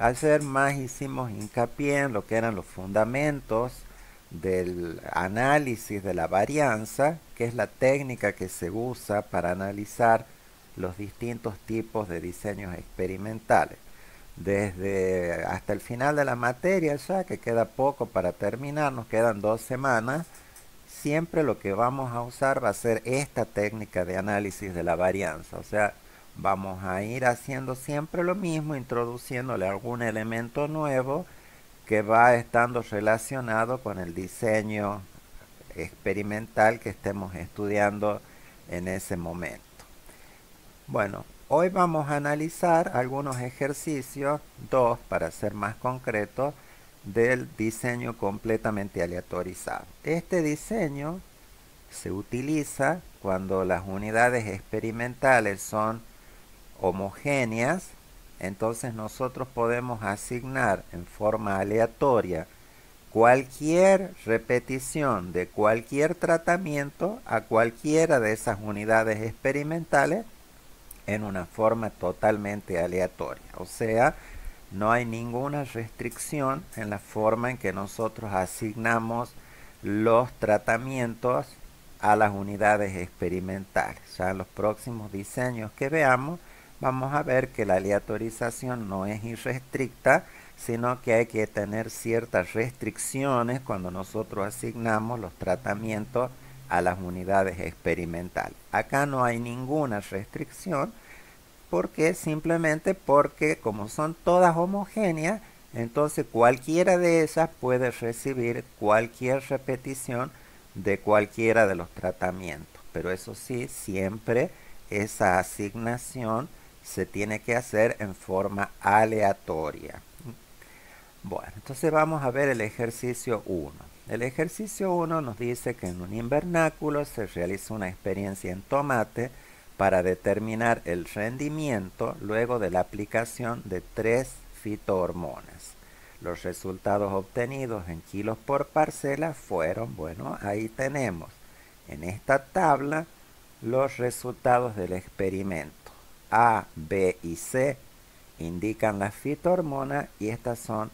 Ayer más hicimos hincapié en lo que eran los fundamentos del análisis de la varianza, que es la técnica que se usa para analizar los distintos tipos de diseños experimentales. Desde hasta el final de la materia, ya que queda poco para terminar, nos quedan 2 semanas, siempre lo que vamos a usar va a ser esta técnica de análisis de la varianza. O sea, vamos a ir haciendo siempre lo mismo, introduciéndole algún elemento nuevo que va estando relacionado con el diseño experimental que estemos estudiando en ese momento. Bueno, hoy vamos a analizar algunos ejercicios, dos para ser más concretos, del diseño completamente aleatorizado. Este diseño se utiliza cuando las unidades experimentales son homogéneas, entonces nosotros podemos asignar en forma aleatoria cualquier repetición de cualquier tratamiento a cualquiera de esas unidades experimentales en una forma totalmente aleatoria. O sea, no hay ninguna restricción en la forma en que nosotros asignamos los tratamientos a las unidades experimentales. Ya en los próximos diseños que veamos, vamos a ver que la aleatorización no es irrestricta, sino que hay que tener ciertas restricciones cuando nosotros asignamos los tratamientos a las unidades experimentales. Acá no hay ninguna restricción, porque simplemente porque como son todas homogéneas, entonces cualquiera de ellas puede recibir cualquier repetición de cualquiera de los tratamientos. Pero eso sí, siempre esa asignación se tiene que hacer en forma aleatoria. Bueno, entonces vamos a ver el ejercicio 1. El ejercicio 1 nos dice que en un invernáculo se realiza una experiencia en tomate para determinar el rendimiento luego de la aplicación de 3 fitohormonas. Los resultados obtenidos en kilos por parcela fueron, bueno, ahí tenemos en esta tabla los resultados del experimento. A, B y C indican las fitohormonas y estas son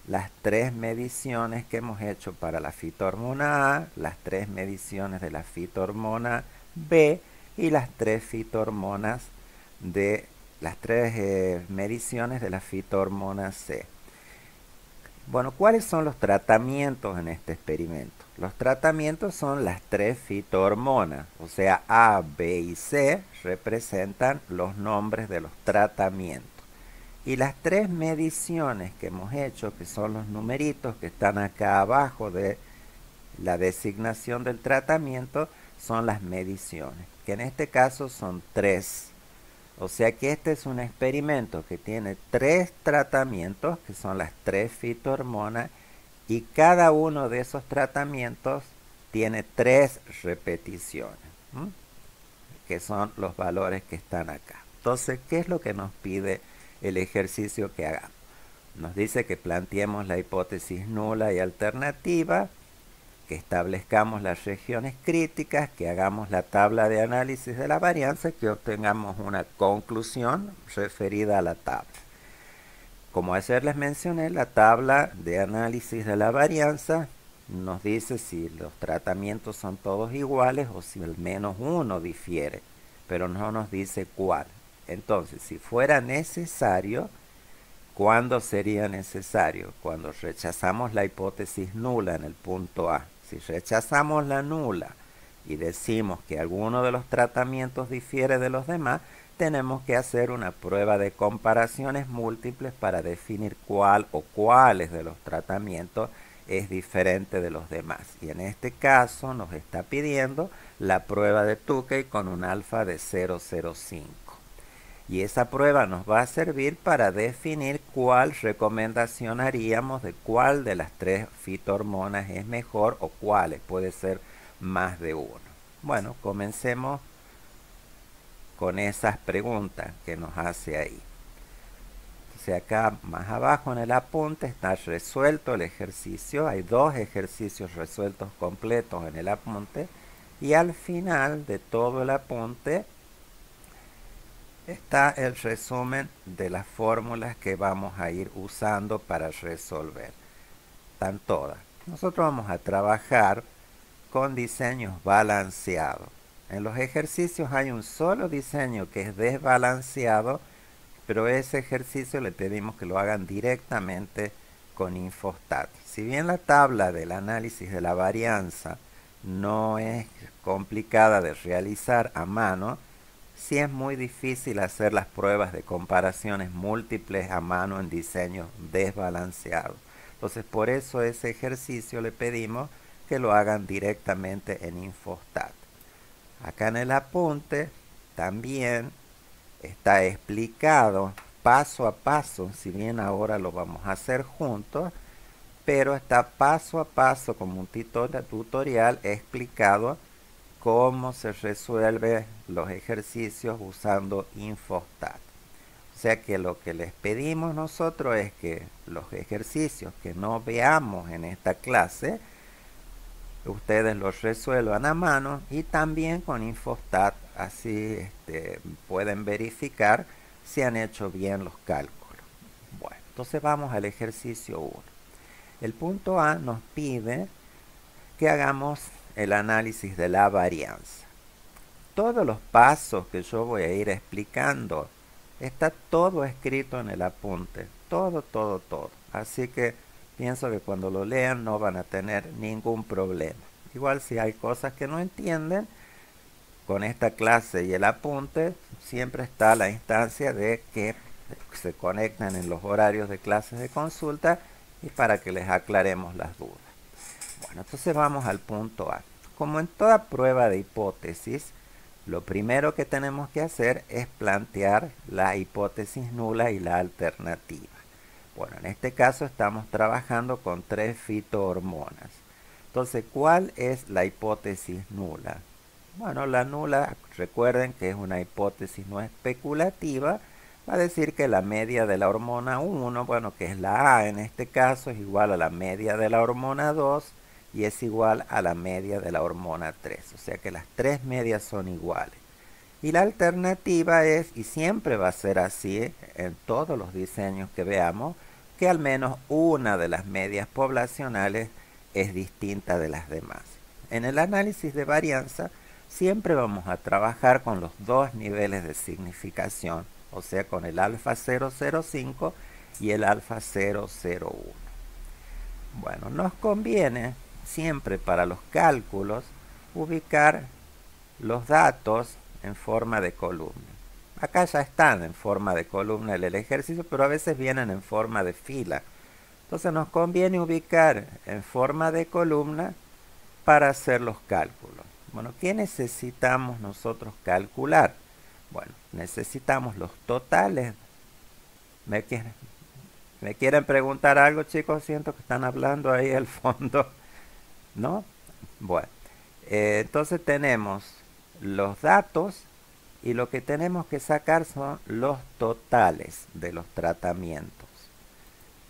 las 3 mediciones que hemos hecho para la fitohormona A, las 3 mediciones de la fitohormona B y las 3 fitohormonas de las 3 mediciones de la fitohormona C. Bueno, ¿cuáles son los tratamientos en este experimento? Los tratamientos son las 3 fitohormonas, o sea, A, B y C representan los nombres de los tratamientos. Y las 3 mediciones que hemos hecho, que son los numeritos que están acá abajo de la designación del tratamiento, son las mediciones, que en este caso son 3. O sea que este es un experimento que tiene 3 tratamientos, que son las 3 fitohormonas, y cada uno de esos tratamientos tiene 3 repeticiones, que son los valores que están acá. Entonces, ¿qué es lo que nos pide el ejercicio que hagamos? Nos dice que planteemos la hipótesis nula y alternativa, que establezcamos las regiones críticas, que hagamos la tabla de análisis de la varianza, que obtengamos una conclusión referida a la tabla. Como ayer les mencioné, la tabla de análisis de la varianza nos dice si los tratamientos son todos iguales o si al menos uno difiere, pero no nos dice cuál. Entonces, si fuera necesario, ¿cuándo sería necesario? Cuando rechazamos la hipótesis nula en el punto A. Si rechazamos la nula y decimos que alguno de los tratamientos difiere de los demás, tenemos que hacer una prueba de comparaciones múltiples para definir cuál o cuáles de los tratamientos es diferente de los demás. Y en este caso nos está pidiendo la prueba de Tukey con un alfa de 0,05. Y esa prueba nos va a servir para definir cuál recomendación haríamos de cuál de las 3 fitohormonas es mejor o cuáles, puede ser más de uno. Bueno, comencemos con esas preguntas que nos hace ahí. Entonces acá más abajo en el apunte está resuelto el ejercicio. Hay 2 ejercicios resueltos completos en el apunte. Y al final de todo el apunte está el resumen de las fórmulas que vamos a ir usando para resolver. Están todas. Nosotros vamos a trabajar con diseños balanceados. En los ejercicios hay un solo diseño que es desbalanceado, pero ese ejercicio le pedimos que lo hagan directamente con Infostat. Si bien la tabla del análisis de la varianza no es complicada de realizar a mano, sí es muy difícil hacer las pruebas de comparaciones múltiples a mano en diseños desbalanceados. Entonces, por eso ese ejercicio le pedimos que lo hagan directamente en Infostat. Acá en el apunte también está explicado paso a paso, si bien ahora lo vamos a hacer juntos, pero está paso a paso como un tutorial explicado cómo se resuelven los ejercicios usando Infostat. O sea que lo que les pedimos nosotros es que los ejercicios que no veamos en esta clase, ustedes los resuelvan a mano y también con Infostat, así pueden verificar si han hecho bien los cálculos. Bueno, entonces vamos al ejercicio 1. El punto A nos pide que hagamos el análisis de la varianza. Todos los pasos que yo voy a ir explicando, está todo escrito en el apunte. Todo. Así que pienso que cuando lo lean no van a tener ningún problema. Igual si hay cosas que no entienden, con esta clase y el apunte, siempre está la instancia de que se conecten en los horarios de clases de consulta y para que les aclaremos las dudas. Bueno, entonces vamos al punto A. Como en toda prueba de hipótesis, lo primero que tenemos que hacer es plantear la hipótesis nula y la alternativa. Bueno, en este caso estamos trabajando con 3 fitohormonas. Entonces, ¿cuál es la hipótesis nula? Bueno, la nula, recuerden que es una hipótesis no especulativa, va a decir que la media de la hormona 1, bueno, que es la A en este caso, es igual a la media de la hormona 2 y es igual a la media de la hormona 3. O sea que las 3 medias son iguales. Y la alternativa es, y siempre va a ser así en todos los diseños que veamos, que al menos una de las medias poblacionales es distinta de las demás. En el análisis de varianza siempre vamos a trabajar con los dos niveles de significación, o sea con el alfa 005 y el alfa 001. Bueno, nos conviene siempre para los cálculos ubicar los datos en forma de columna. Acá ya están en forma de columna el ejercicio, pero a veces vienen en forma de fila. Entonces nos conviene ubicar en forma de columna para hacer los cálculos. Bueno, ¿qué necesitamos nosotros calcular? Bueno, necesitamos los totales. ¿Me quieren preguntar algo, chicos? Siento que están hablando ahí al fondo, ¿no? Bueno, entonces tenemos los datos y lo que tenemos que sacar son los totales de los tratamientos.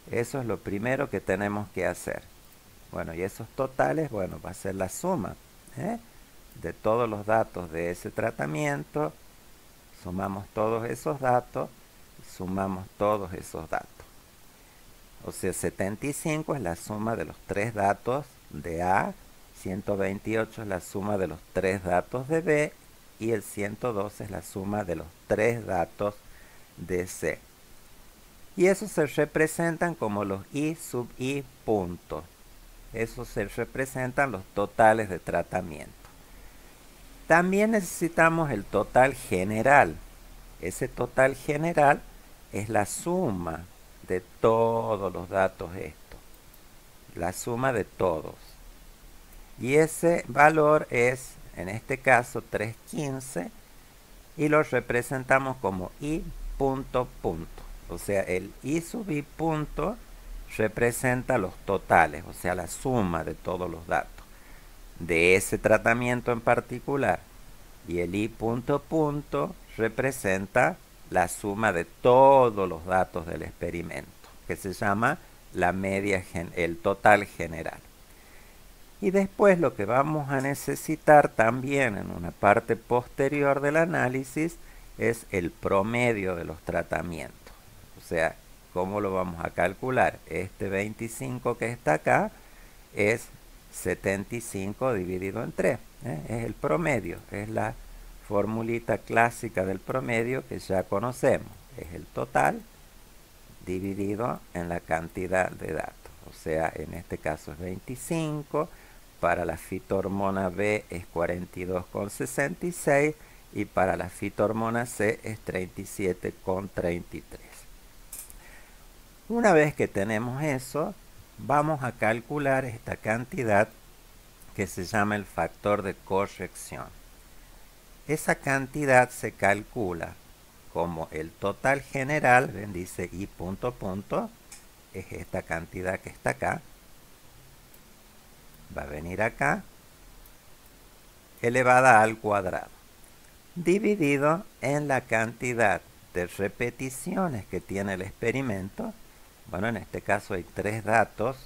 Eso es lo primero que tenemos que hacer. Bueno, y esos totales, bueno, va a ser la suma de todos los datos de ese tratamiento. Sumamos todos esos datos, sumamos todos esos datos. O sea, 75 es la suma de los 3 datos de A, 128 es la suma de los 3 datos de B y el 112 es la suma de los 3 datos de C. Y esos se representan como los I sub I puntos. Esos se representan los totales de tratamiento. También necesitamos el total general. Ese total general es la suma de todos los datos estos. La suma de todos. Y ese valor es, en este caso, 315. Y lo representamos como I punto punto. O sea, el I sub I punto representa los totales, o sea, la suma de todos los datos de ese tratamiento en particular. Y el I punto punto representa la suma de todos los datos del experimento, que se llama la media, el total general. Y después lo que vamos a necesitar también en una parte posterior del análisis es el promedio de los tratamientos. O sea, ¿cómo lo vamos a calcular? Este 25 que está acá es 75 dividido en 3. Es el promedio, es la formulita clásica del promedio que ya conocemos. Es el total dividido en la cantidad de datos. O sea, en este caso es 25, para la fitohormona B es 42,66 y para la fitohormona C es 37,33. Una vez que tenemos eso, vamos a calcular esta cantidad que se llama el factor de corrección. Esa cantidad se calcula como el total general, ven, dice I punto punto, es esta cantidad que está acá, va a venir acá, elevada al cuadrado, dividido en la cantidad de repeticiones que tiene el experimento. Bueno, en este caso hay 3 datos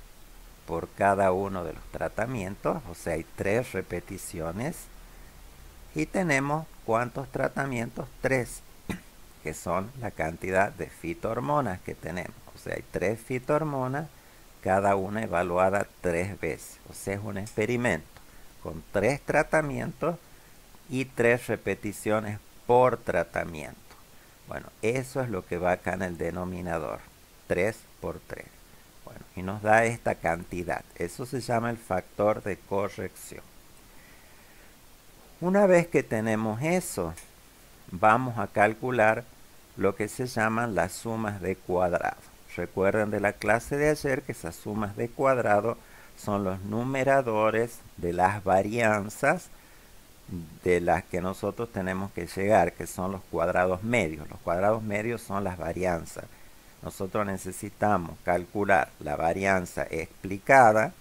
por cada uno de los tratamientos, o sea, hay 3 repeticiones. Y tenemos ¿cuántos tratamientos? 3, que son la cantidad de fitohormonas que tenemos. O sea, hay 3 fitohormonas, cada una evaluada 3 veces. O sea, es un experimento con 3 tratamientos y 3 repeticiones por tratamiento. Bueno, eso es lo que va acá en el denominador, 3 por 3. Bueno, y nos da esta cantidad. Eso se llama el factor de corrección. Una vez que tenemos eso, vamos a calcular lo que se llaman las sumas de cuadrado. Recuerden de la clase de ayer que esas sumas de cuadrado son los numeradores de las varianzas de las que nosotros tenemos que llegar, que son los cuadrados medios. Los cuadrados medios son las varianzas. Nosotros necesitamos calcular la varianza explicada,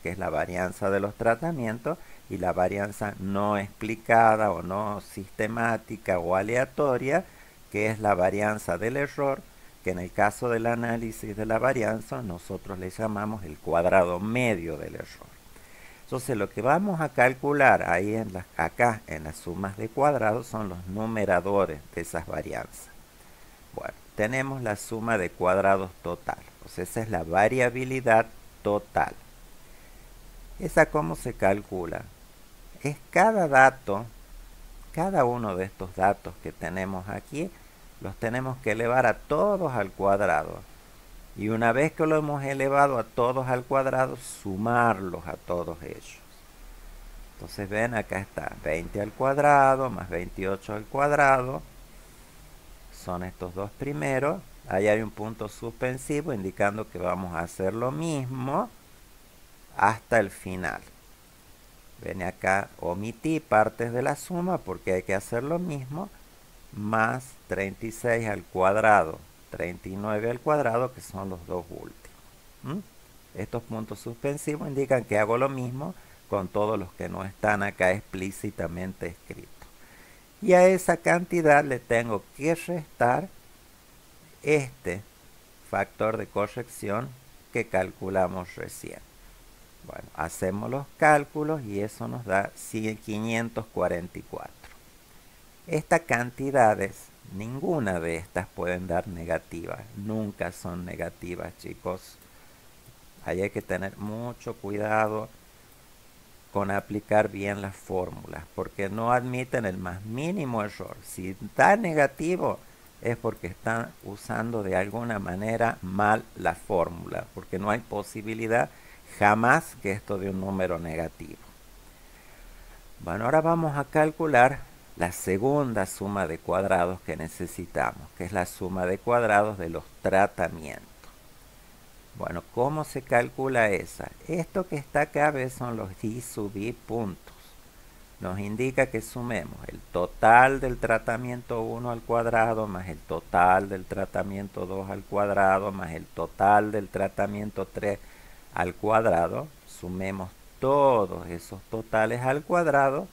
que es la varianza de los tratamientos, y la varianza no explicada o no sistemática o aleatoria, que es la varianza del error, que en el caso del análisis de la varianza nosotros le llamamos el cuadrado medio del error. Entonces lo que vamos a calcular ahí acá en las sumas de cuadrados son los numeradores de esas varianzas. Bueno, tenemos la suma de cuadrados total, o sea, esa es la variabilidad total. ¿Esa cómo se calcula? Es cada dato, cada uno de estos datos que tenemos aquí, los tenemos que elevar a todos al cuadrado. Y una vez que lo hemos elevado a todos al cuadrado, sumarlos a todos ellos. Entonces ven, acá está 20 al cuadrado más 28 al cuadrado. Son estos dos primeros. Ahí hay un punto suspensivo indicando que vamos a hacer lo mismo hasta el final. Ven, acá omití partes de la suma porque hay que hacer lo mismo, más 36 al cuadrado, 39 al cuadrado, que son los dos últimos. Estos puntos suspensivos indican que hago lo mismo con todos los que no están acá explícitamente escritos. Y a esa cantidad le tengo que restar este factor de corrección que calculamos recién. Bueno, hacemos los cálculos y eso nos da 544. Estas cantidades, ninguna de estas pueden dar negativas. Nunca son negativas, chicos. Ahí hay que tener mucho cuidado con aplicar bien las fórmulas, porque no admiten el más mínimo error. Si da negativo, es porque están usando de alguna manera mal la fórmula, porque no hay posibilidad jamás que esto dé un número negativo. Bueno, ahora vamos a calcular la segunda suma de cuadrados que necesitamos, que es la suma de cuadrados de los tratamientos. Bueno, ¿cómo se calcula esa? Esto que está acá, ¿ves? Son los I sub I puntos. Nos indica que sumemos el total del tratamiento 1 al cuadrado más el total del tratamiento 2 al cuadrado más el total del tratamiento 3 al cuadrado. Sumemos todos esos totales al cuadrado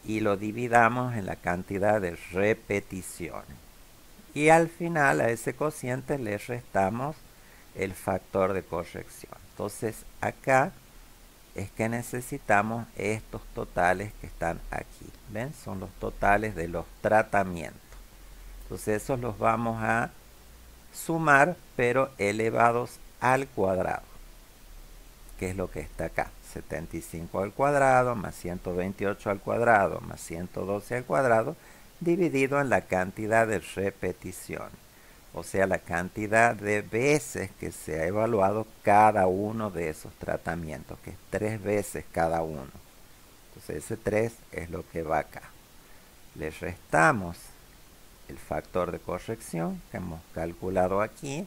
y lo dividamos en la cantidad de repeticiones. Y al final a ese cociente le restamos el factor de corrección. Entonces acá es que necesitamos estos totales que están aquí. ¿Ven? Son los totales de los tratamientos. Entonces esos los vamos a sumar, pero elevados al cuadrado, que es lo que está acá. 75 al cuadrado más 128 al cuadrado más 112 al cuadrado dividido en la cantidad de repeticiones, o sea, la cantidad de veces que se ha evaluado cada uno de esos tratamientos, que es 3 veces cada uno. Entonces ese 3 es lo que va acá. Le restamos el factor de corrección que hemos calculado aquí.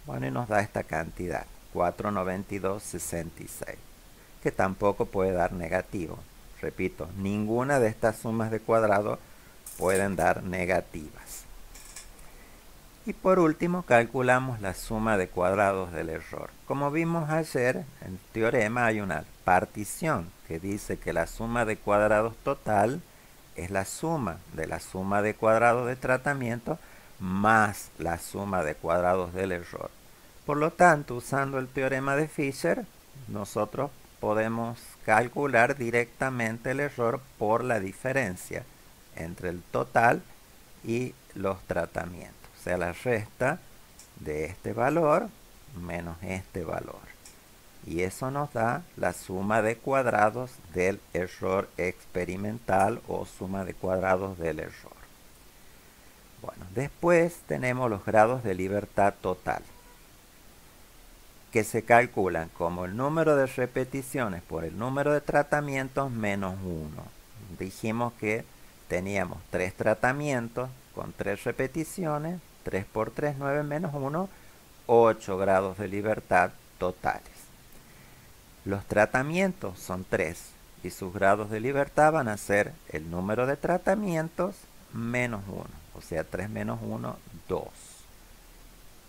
Bueno, y nos da esta cantidad, 492,66, que tampoco puede dar negativo. Repito, ninguna de estas sumas de cuadrado pueden dar negativas. Y por último, calculamos la suma de cuadrados del error. Como vimos ayer, en el teorema hay una partición que dice que la suma de cuadrados total es la suma de cuadrados de tratamiento más la suma de cuadrados del error. Por lo tanto, usando el teorema de Fisher, nosotros podemos calcular directamente el error por la diferencia entre el total y los tratamientos. O sea, la resta de este valor menos este valor. Y eso nos da la suma de cuadrados del error experimental o suma de cuadrados del error. Bueno, después tenemos los grados de libertad total, que se calculan como el número de repeticiones por el número de tratamientos menos 1. Dijimos que teníamos 3 tratamientos con 3 repeticiones, 3 por 3, 9 menos 1, 8 grados de libertad totales. Los tratamientos son 3 y sus grados de libertad van a ser el número de tratamientos menos 1, o sea 3 menos 1, 2.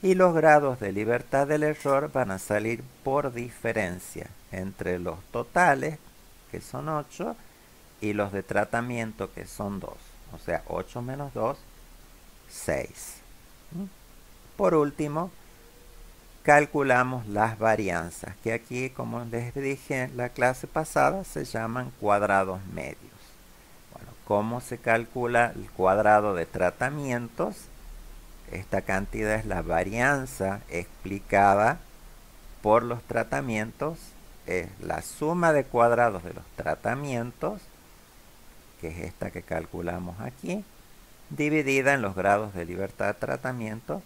Y los grados de libertad del error van a salir por diferencia entre los totales, que son 8, y los de tratamiento, que son 2. O sea, 8 menos 2, 6. Por último, calculamos las varianzas, que aquí, como les dije en la clase pasada, se llaman cuadrados medios. Bueno, ¿cómo se calcula el cuadrado de tratamientos? Esta cantidad es la varianza explicada por los tratamientos, es la suma de cuadrados de los tratamientos, que es esta que calculamos aquí, dividida en los grados de libertad de tratamiento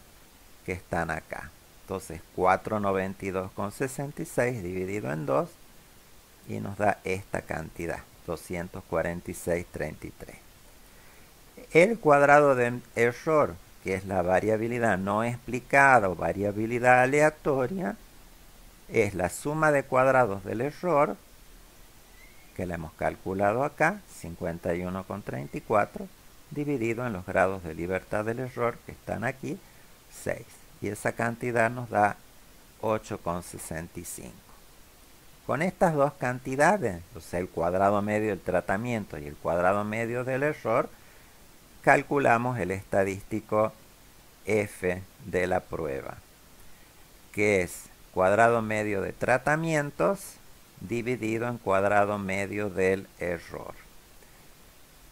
que están acá. Entonces 492,66 dividido en 2 y nos da esta cantidad, 246,33. El cuadrado de error, que es la variabilidad no explicada o variabilidad aleatoria, es la suma de cuadrados del error, que la hemos calculado acá, 51,34, dividido en los grados de libertad del error, que están aquí, 6. Y esa cantidad nos da 8,65. Con estas dos cantidades, o sea, el cuadrado medio del tratamiento y el cuadrado medio del error, calculamos el estadístico F de la prueba, que es cuadrado medio de tratamientos dividido en cuadrado medio del error.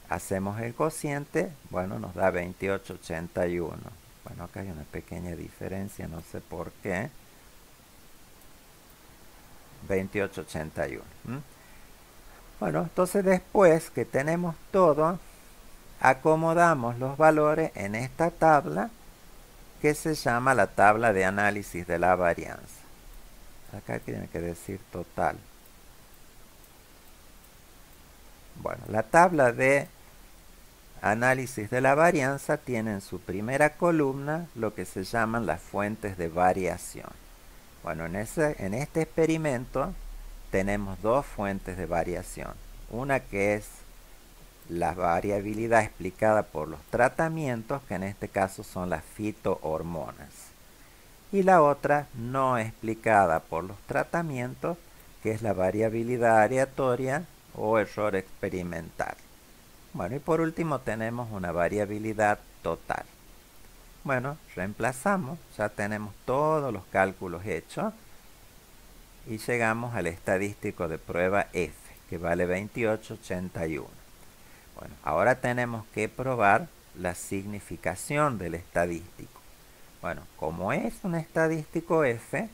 Hacemos el cociente, bueno, nos da 28,81. Bueno, acá hay una pequeña diferencia, no sé por qué. 28,81. Bueno, entonces después que tenemos todo, acomodamos los valores en esta tabla que se llama la tabla de análisis de la varianza. Acá tiene que decir total. Bueno, la tabla de análisis de la varianza tiene en su primera columna lo que se llaman las fuentes de variación. Bueno, en este experimento tenemos dos fuentes de variación. Una que es la variabilidad explicada por los tratamientos, que en este caso son las fitohormonas. Y la otra no explicada por los tratamientos, que es la variabilidad aleatoria o error experimental. Bueno, y por último tenemos una variabilidad total. Bueno, reemplazamos, ya tenemos todos los cálculos hechos y llegamos al estadístico de prueba F, que vale 28,81. Bueno, ahora tenemos que probar la significación del estadístico. Bueno, como es un estadístico f,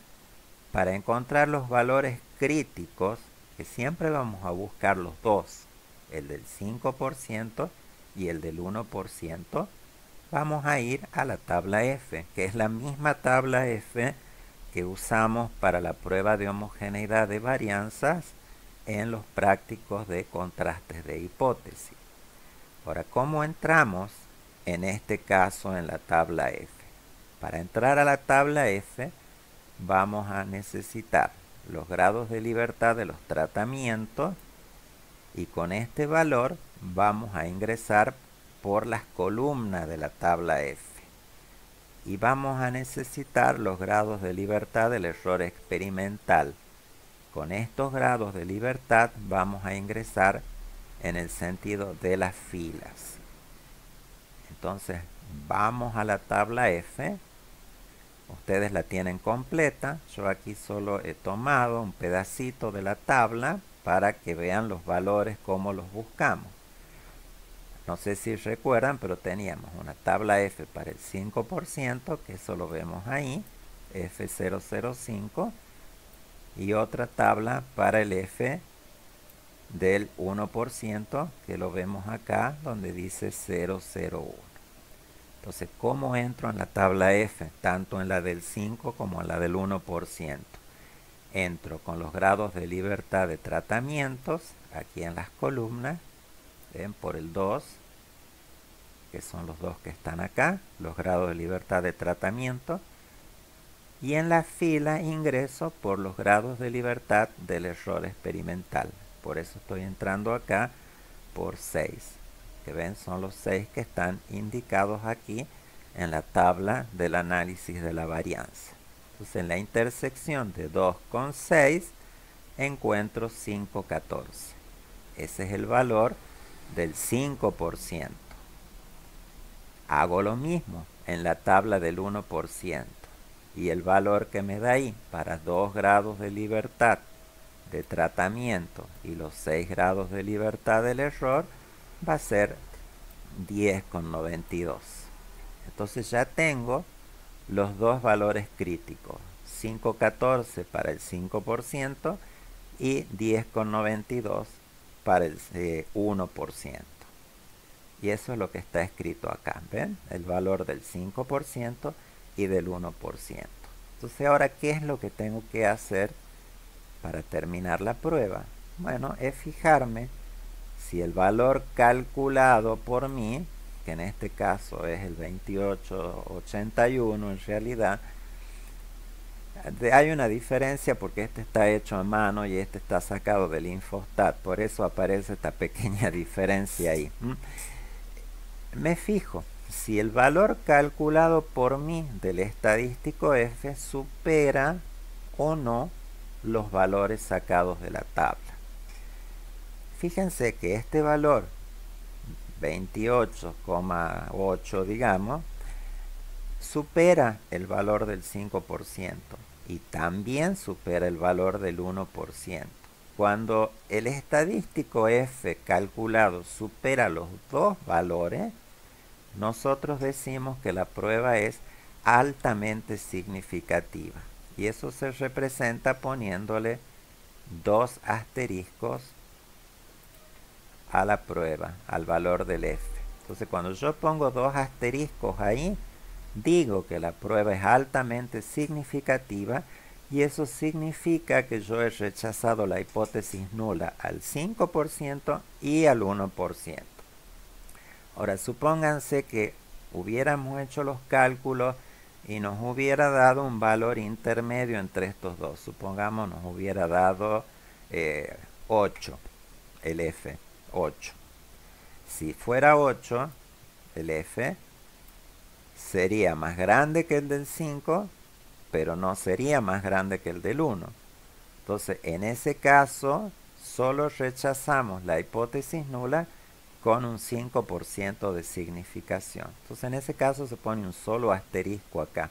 para encontrar los valores críticos, que siempre vamos a buscar los dos, el del 5% y el del 1%, vamos a ir a la tabla F, que es la misma tabla F que usamos para la prueba de homogeneidad de varianzas en los prácticos de contrastes de hipótesis. Ahora, ¿cómo entramos en este caso en la tabla F? Para entrar a la tabla F vamos a necesitar los grados de libertad de los tratamientos y con este valor vamos a ingresar por las columnas de la tabla F y vamos a necesitar los grados de libertad del error experimental. Con estos grados de libertad vamos a ingresar en el sentido de las filas. Entonces vamos a la tabla F. Ustedes la tienen completa. Yo aquí solo he tomado un pedacito de la tabla para que vean los valores, cómo los buscamos. No sé si recuerdan, pero teníamos una tabla F para el 5%, que eso lo vemos ahí, F005, y otra tabla para el F del 1%, que lo vemos acá, donde dice 001. Entonces, ¿cómo entro en la tabla F? Tanto en la del 5 como en la del 1%. Entro con los grados de libertad de tratamientos, aquí en las columnas, ven, por el 2, que son los dos que están acá, los grados de libertad de tratamiento, y en la fila ingreso por los grados de libertad del error experimental. Por eso estoy entrando acá por 6, que ven, son los 6 que están indicados aquí en la tabla del análisis de la varianza. Entonces, en la intersección de 2 con 6 encuentro 5,14. Ese es el valor del 5%. Hago lo mismo en la tabla del 1%. Y el valor que me da ahí para 2 grados de libertad de tratamiento y los 6 grados de libertad del error va a ser 10,92. Entonces ya tengo los dos valores críticos, 5,14 para el 5% y 10,92 para el 1%. Y eso es lo que está escrito acá, ¿ven? El valor del 5% y del 1%. Entonces, ahora, ¿qué es lo que tengo que hacer para terminar la prueba? Bueno, es fijarme si el valor calculado por mí, que en este caso es el 2881 en realidad, hay una diferencia porque este está hecho a mano y este está sacado del Infostat, por eso aparece esta pequeña diferencia ahí. Me fijo si el valor calculado por mí del estadístico F supera o no los valores sacados de la tabla. Fíjense que este valor 28,8, digamos, supera el valor del 5% y también supera el valor del 1%. Cuando el estadístico F calculado supera los dos valores, nosotros decimos que la prueba es altamente significativa. Y eso se representa poniéndole 2 asteriscos a la prueba, al valor del F. Entonces, cuando yo pongo 2 asteriscos ahí, digo que la prueba es altamente significativa y eso significa que yo he rechazado la hipótesis nula al 5% y al 1%. Ahora, supónganse que hubiéramos hecho los cálculos y nos hubiera dado un valor intermedio entre estos dos. Supongamos nos hubiera dado 8, el F, 8. Si fuera 8, el F sería más grande que el del 5, pero no sería más grande que el del 1. Entonces, en ese caso, solo rechazamos la hipótesis nula con un 5% de significación. Entonces, en ese caso se pone un solo asterisco acá.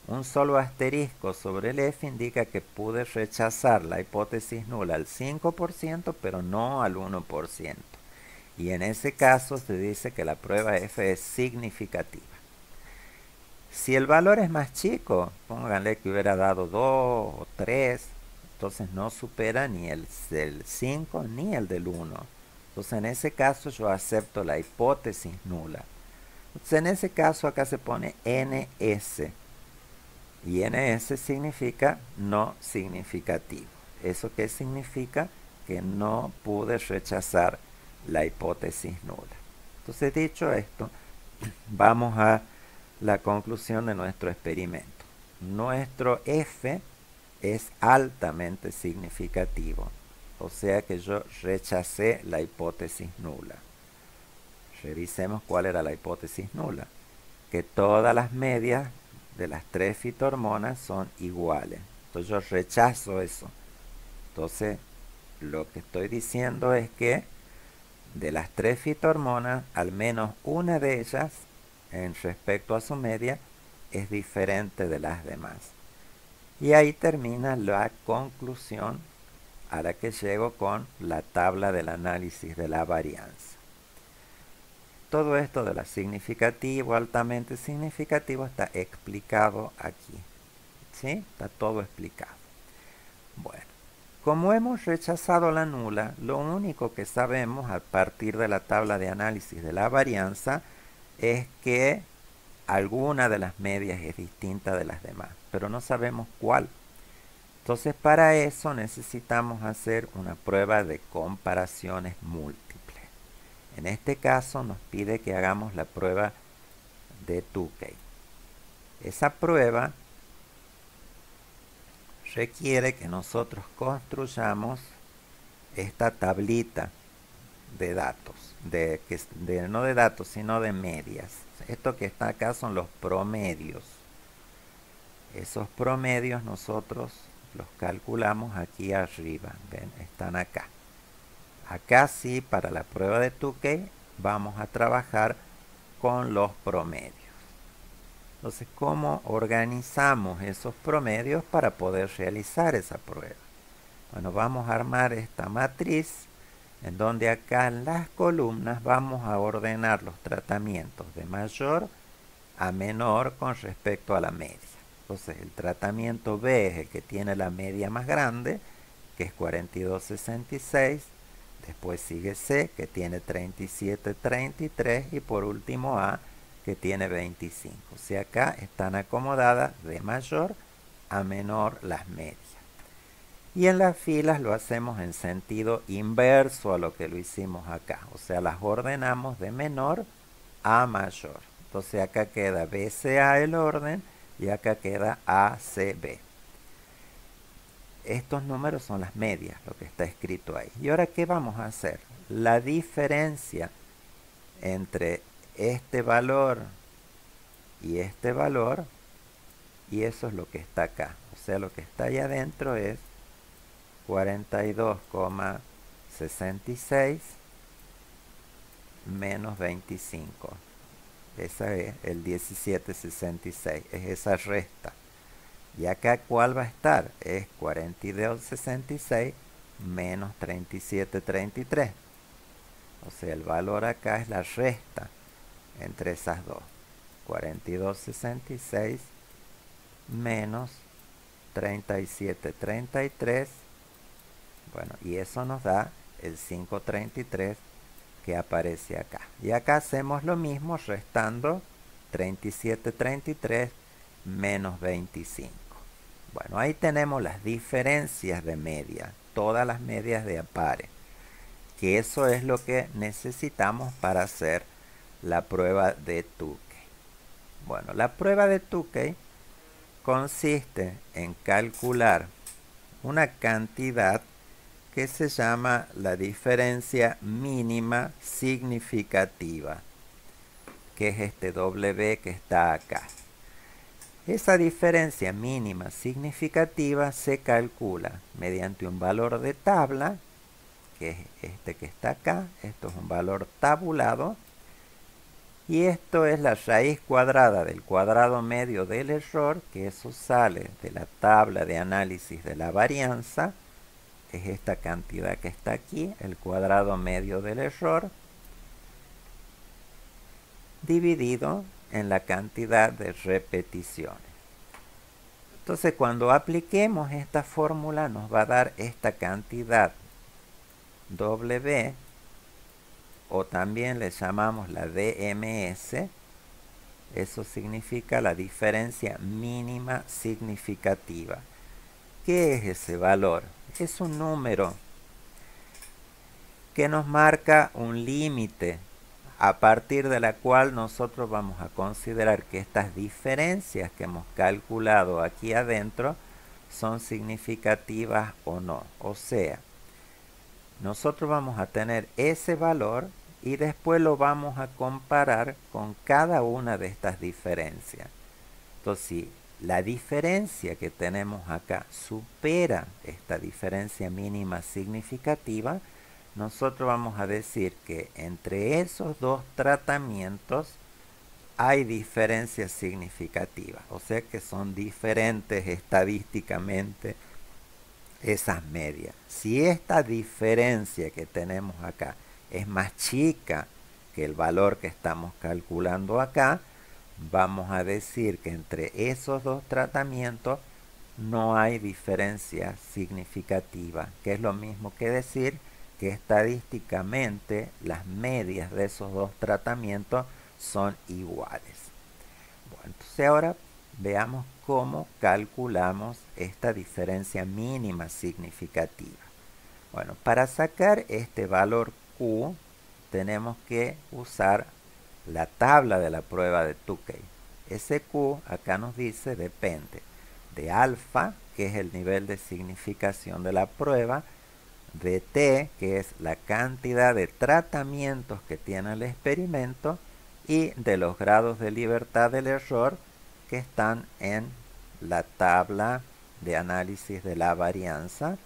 Un solo asterisco sobre el F indica que pude rechazar la hipótesis nula al 5%, pero no al 1%. Y en ese caso se dice que la prueba F es significativa. Si el valor es más chico, pónganle que hubiera dado 2 o 3, entonces no supera ni el del 5 ni el del 1. Entonces en ese caso yo acepto la hipótesis nula. Entonces en ese caso acá se pone NS. Y NS significa no significativo. ¿Eso qué significa? Que no pude rechazar la hipótesis nula. Entonces dicho esto, vamos a la conclusión de nuestro experimento. Nuestro F es altamente significativo, o sea que yo rechacé la hipótesis nula. Revisemos cuál era la hipótesis nula, que todas las medias de las 3 fitohormonas son iguales. Entonces yo rechazo eso. Entonces lo que estoy diciendo es que de las 3 fitohormonas, al menos una de ellas, en respecto a su media, es diferente de las demás. Y ahí termina la conclusión a la que llego con la tabla del análisis de la varianza. Todo esto de la significativo, altamente significativo, está explicado aquí. ¿Sí? Está todo explicado. Bueno, como hemos rechazado la nula, lo único que sabemos a partir de la tabla de análisis de la varianza es que alguna de las medias es distinta de las demás, pero no sabemos cuál. Entonces para eso necesitamos hacer una prueba de comparaciones múltiples. En este caso nos pide que hagamos la prueba de Tukey. Esa prueba requiere que nosotros construyamos esta tablita de datos, no de datos, sino de medias. Esto que está acá son los promedios. Esos promedios nosotros los calculamos aquí arriba. ¿Ven? Están acá. Acá sí, para la prueba de Tukey, vamos a trabajar con los promedios. Entonces, ¿cómo organizamos esos promedios para poder realizar esa prueba? Bueno, vamos a armar esta matriz en donde acá en las columnas vamos a ordenar los tratamientos de mayor a menor con respecto a la media. Entonces el tratamiento B es el que tiene la media más grande, que es 42,66. Después sigue C, que tiene 37,33. Y por último A, que tiene 25. O sea, acá están acomodadas de mayor a menor las medias. Y en las filas lo hacemos en sentido inverso a lo que lo hicimos acá. O sea, las ordenamos de menor a mayor. Entonces acá queda BCA el orden y acá queda ACB. Estos números son las medias, lo que está escrito ahí. ¿Y ahora qué vamos a hacer? La diferencia entre este valor, y eso es lo que está acá. O sea, lo que está ahí adentro es 42,66 menos 25. Esa es el 17,66. Es esa resta. Y acá, ¿cuál va a estar? Es 42,66 menos 37,33. O sea, el valor acá es la resta entre esas dos. 42,66 menos 37,33. Bueno, y eso nos da el 5,33 que aparece acá. Y acá hacemos lo mismo restando 37,33 menos 25. Bueno, ahí tenemos las diferencias de media, todas las medias de pares, que eso es lo que necesitamos para hacer la prueba de Tukey. Bueno, la prueba de Tukey consiste en calcular una cantidad que se llama la diferencia mínima significativa, que es este W que está acá. Esa diferencia mínima significativa se calcula mediante un valor de tabla, que es este que está acá. Esto es un valor tabulado. Y esto es la raíz cuadrada del cuadrado medio del error, que eso sale de la tabla de análisis de la varianza. Es esta cantidad que está aquí, el cuadrado medio del error. dividido en la cantidad de repeticiones. Entonces, cuando apliquemos esta fórmula, nos va a dar esta cantidad W, o también le llamamos la DMS. Eso significa la diferencia mínima significativa. ¿Qué es ese valor? Es un número que nos marca un límite a partir de la cual nosotros vamos a considerar que estas diferencias que hemos calculado aquí adentro son significativas o no. O sea, nosotros vamos a tener ese valor y después lo vamos a comparar con cada una de estas diferencias. Entonces, si la diferencia que tenemos acá supera esta diferencia mínima significativa, nosotros vamos a decir que entre esos dos tratamientos hay diferencias significativas, o sea que son diferentes estadísticamente esas medias. Si esta diferencia que tenemos acá es más chica que el valor que estamos calculando acá, vamos a decir que entre esos dos tratamientos no hay diferencia significativa, que es lo mismo que decir que estadísticamente las medias de esos dos tratamientos son iguales. Bueno, entonces ahora veamos cómo calculamos esta diferencia mínima significativa. Bueno, para sacar este valor Q tenemos que usar la tabla de la prueba de Tukey. Ese Q acá nos dice depende de alfa, que es el nivel de significación de la prueba, de T, que es la cantidad de tratamientos que tiene el experimento, y de los grados de libertad del error que están en la tabla de análisis de la varianza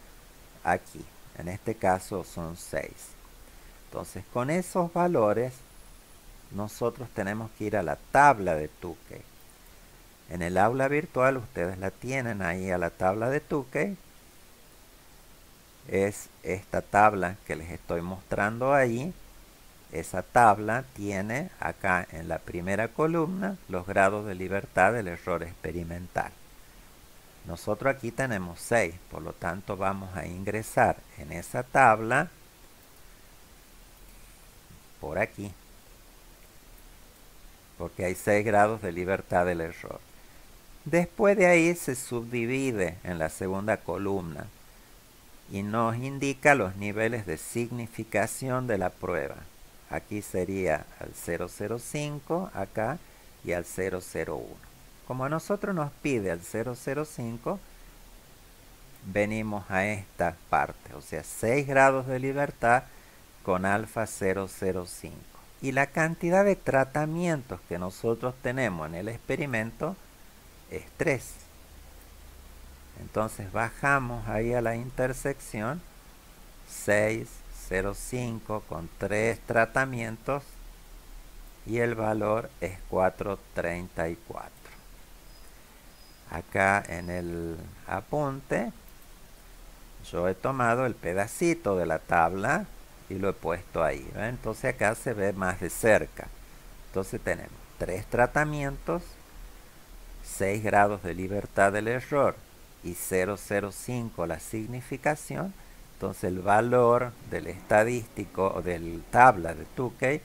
aquí. En este caso son 6. Entonces, con esos valores nosotros tenemos que ir a la tabla de Tukey. En el aula virtual ustedes la tienen ahí a la tabla de Tukey. Es esta tabla que les estoy mostrando ahí. Esa tabla tiene acá en la primera columna los grados de libertad del error experimental. Nosotros aquí tenemos 6, por lo tanto vamos a ingresar en esa tabla por aquí, porque hay 6 grados de libertad del error. Después de ahí se subdivide en la segunda columna y nos indica los niveles de significación de la prueba. Aquí sería al 005 acá y al 001. Como a nosotros nos pide al 005, venimos a esta parte, o sea 6 grados de libertad con alfa 005. Y la cantidad de tratamientos que nosotros tenemos en el experimento es 3. Entonces bajamos ahí a la intersección 6,05 con 3 tratamientos y el valor es 434. Acá en el apunte yo he tomado el pedacito de la tabla y lo he puesto ahí, ¿ve? Entonces acá se ve más de cerca. Entonces tenemos 3 tratamientos, 6 grados de libertad del error y 0,05 la significación. Entonces el valor del estadístico o del tabla de Tukey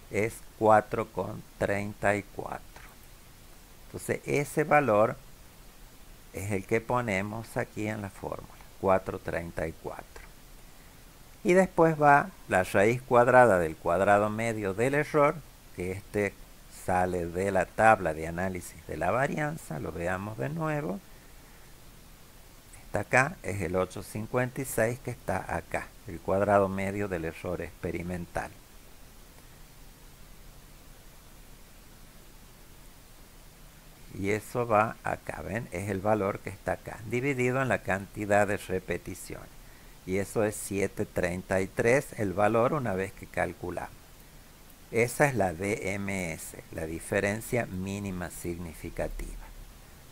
es 4,34. Entonces ese valor es el que ponemos aquí en la fórmula, 434. Y después va la raíz cuadrada del cuadrado medio del error, que este sale de la tabla de análisis de la varianza. Lo veamos de nuevo. Está acá, es el 856 que está acá, el cuadrado medio del error experimental. Y eso va acá, ¿ven? Es el valor que está acá, dividido en la cantidad de repeticiones. Y eso es 733 el valor una vez que calculamos. Esa es la DMS, la diferencia mínima significativa.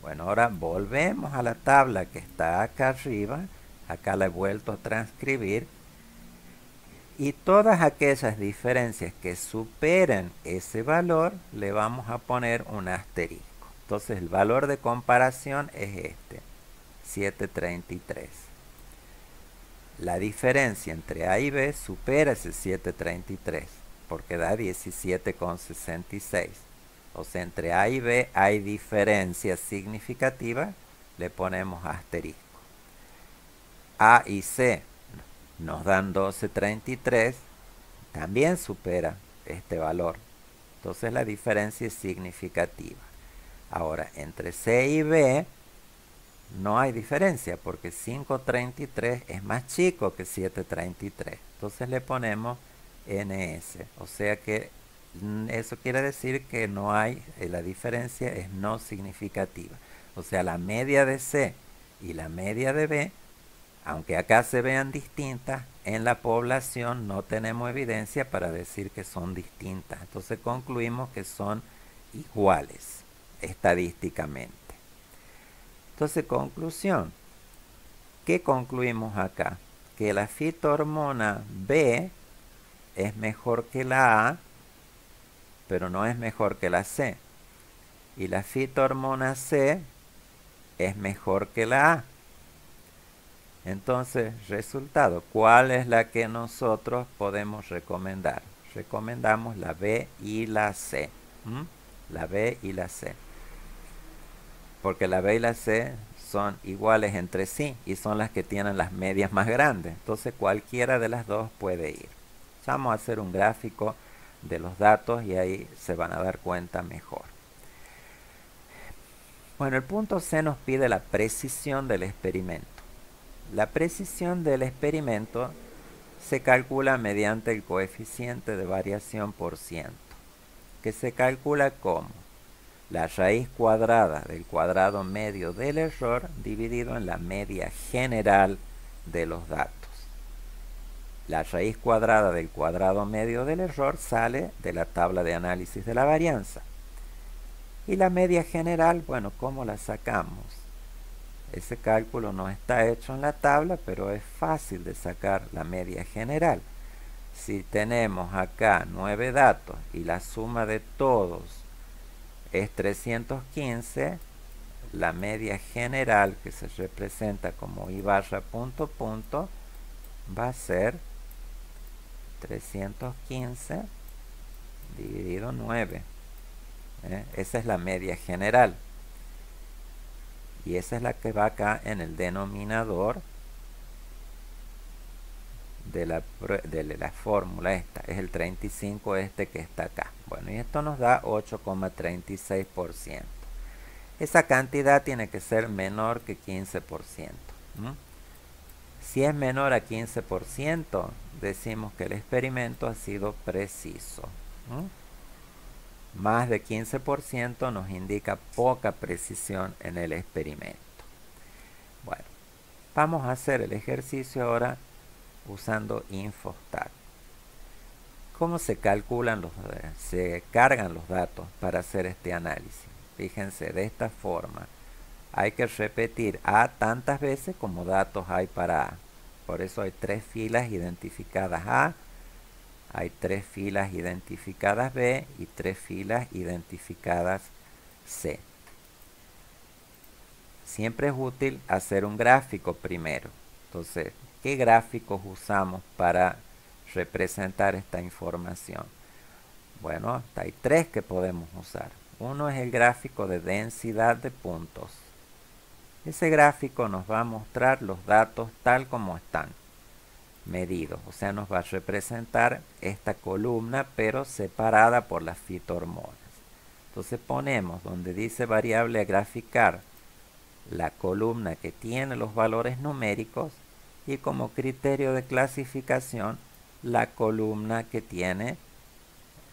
Bueno, ahora volvemos a la tabla que está acá arriba. Acá la he vuelto a transcribir. Y todas aquellas diferencias que superen ese valor, le vamos a poner un asterisco. Entonces el valor de comparación es este, 733. La diferencia entre A y B supera ese 733, porque da 17,66. O sea, entre A y B hay diferencia significativa, le ponemos asterisco. A y C nos dan 12,33, también supera este valor. Entonces la diferencia es significativa. Ahora, entre C y B no hay diferencia porque 5,33 es más chico que 7,33. Entonces le ponemos NS. O sea que eso quiere decir que no hay, la diferencia es no significativa. O sea, la media de C y la media de B, aunque acá se vean distintas, en la población no tenemos evidencia para decir que son distintas. Entonces concluimos que son iguales estadísticamente. Entonces, conclusión. ¿Qué concluimos acá? Que la fitohormona B es mejor que la A, pero no es mejor que la C. Y la fitohormona C es mejor que la A. Entonces, resultado, ¿cuál es la que nosotros podemos recomendar? Recomendamos la B y la C. La B y la C. Porque la B y la C son iguales entre sí y son las que tienen las medias más grandes. Entonces cualquiera de las dos puede ir. Vamos a hacer un gráfico de los datos y ahí se van a dar cuenta mejor. Bueno, el punto C nos pide la precisión del experimento. La precisión del experimento se calcula mediante el coeficiente de variación por ciento, que se calcula como la raíz cuadrada del cuadrado medio del error dividido en la media general de los datos. La raíz cuadrada del cuadrado medio del error sale de la tabla de análisis de la varianza. Y la media general, bueno, ¿cómo la sacamos? Ese cálculo no está hecho en la tabla, pero es fácil de sacar la media general. Si tenemos acá 9 datos y la suma de todos es 315, la media general, que se representa como I barra punto punto, va a ser 315 dividido 9. Esa es la media general. Y esa es la que va acá en el denominador de la fórmula esta. Es el 35 este que está acá. Bueno, y esto nos da 8,36%. Esa cantidad tiene que ser menor que 15%. Si es menor a 15%, decimos que el experimento ha sido preciso. Más de 15% nos indica poca precisión en el experimento. Bueno, vamos a hacer el ejercicio ahora usando Infostat. ¿Cómo se calculan se cargan los datos para hacer este análisis? Fíjense, de esta forma. Hay que repetir A tantas veces como datos hay para A. Por eso hay 3 filas identificadas A, hay 3 filas identificadas B y 3 filas identificadas C. Siempre es útil hacer un gráfico primero. Entonces, ¿qué gráficos usamos para representar esta información? Bueno, hay 3 que podemos usar. Uno es el gráfico de densidad de puntos. Ese gráfico nos va a mostrar los datos tal como están medidos. O sea, nos va a representar esta columna, pero separada por las fitohormonas. Entonces ponemos donde dice variable a graficar la columna que tiene los valores numéricos y como criterio de clasificación la columna que tiene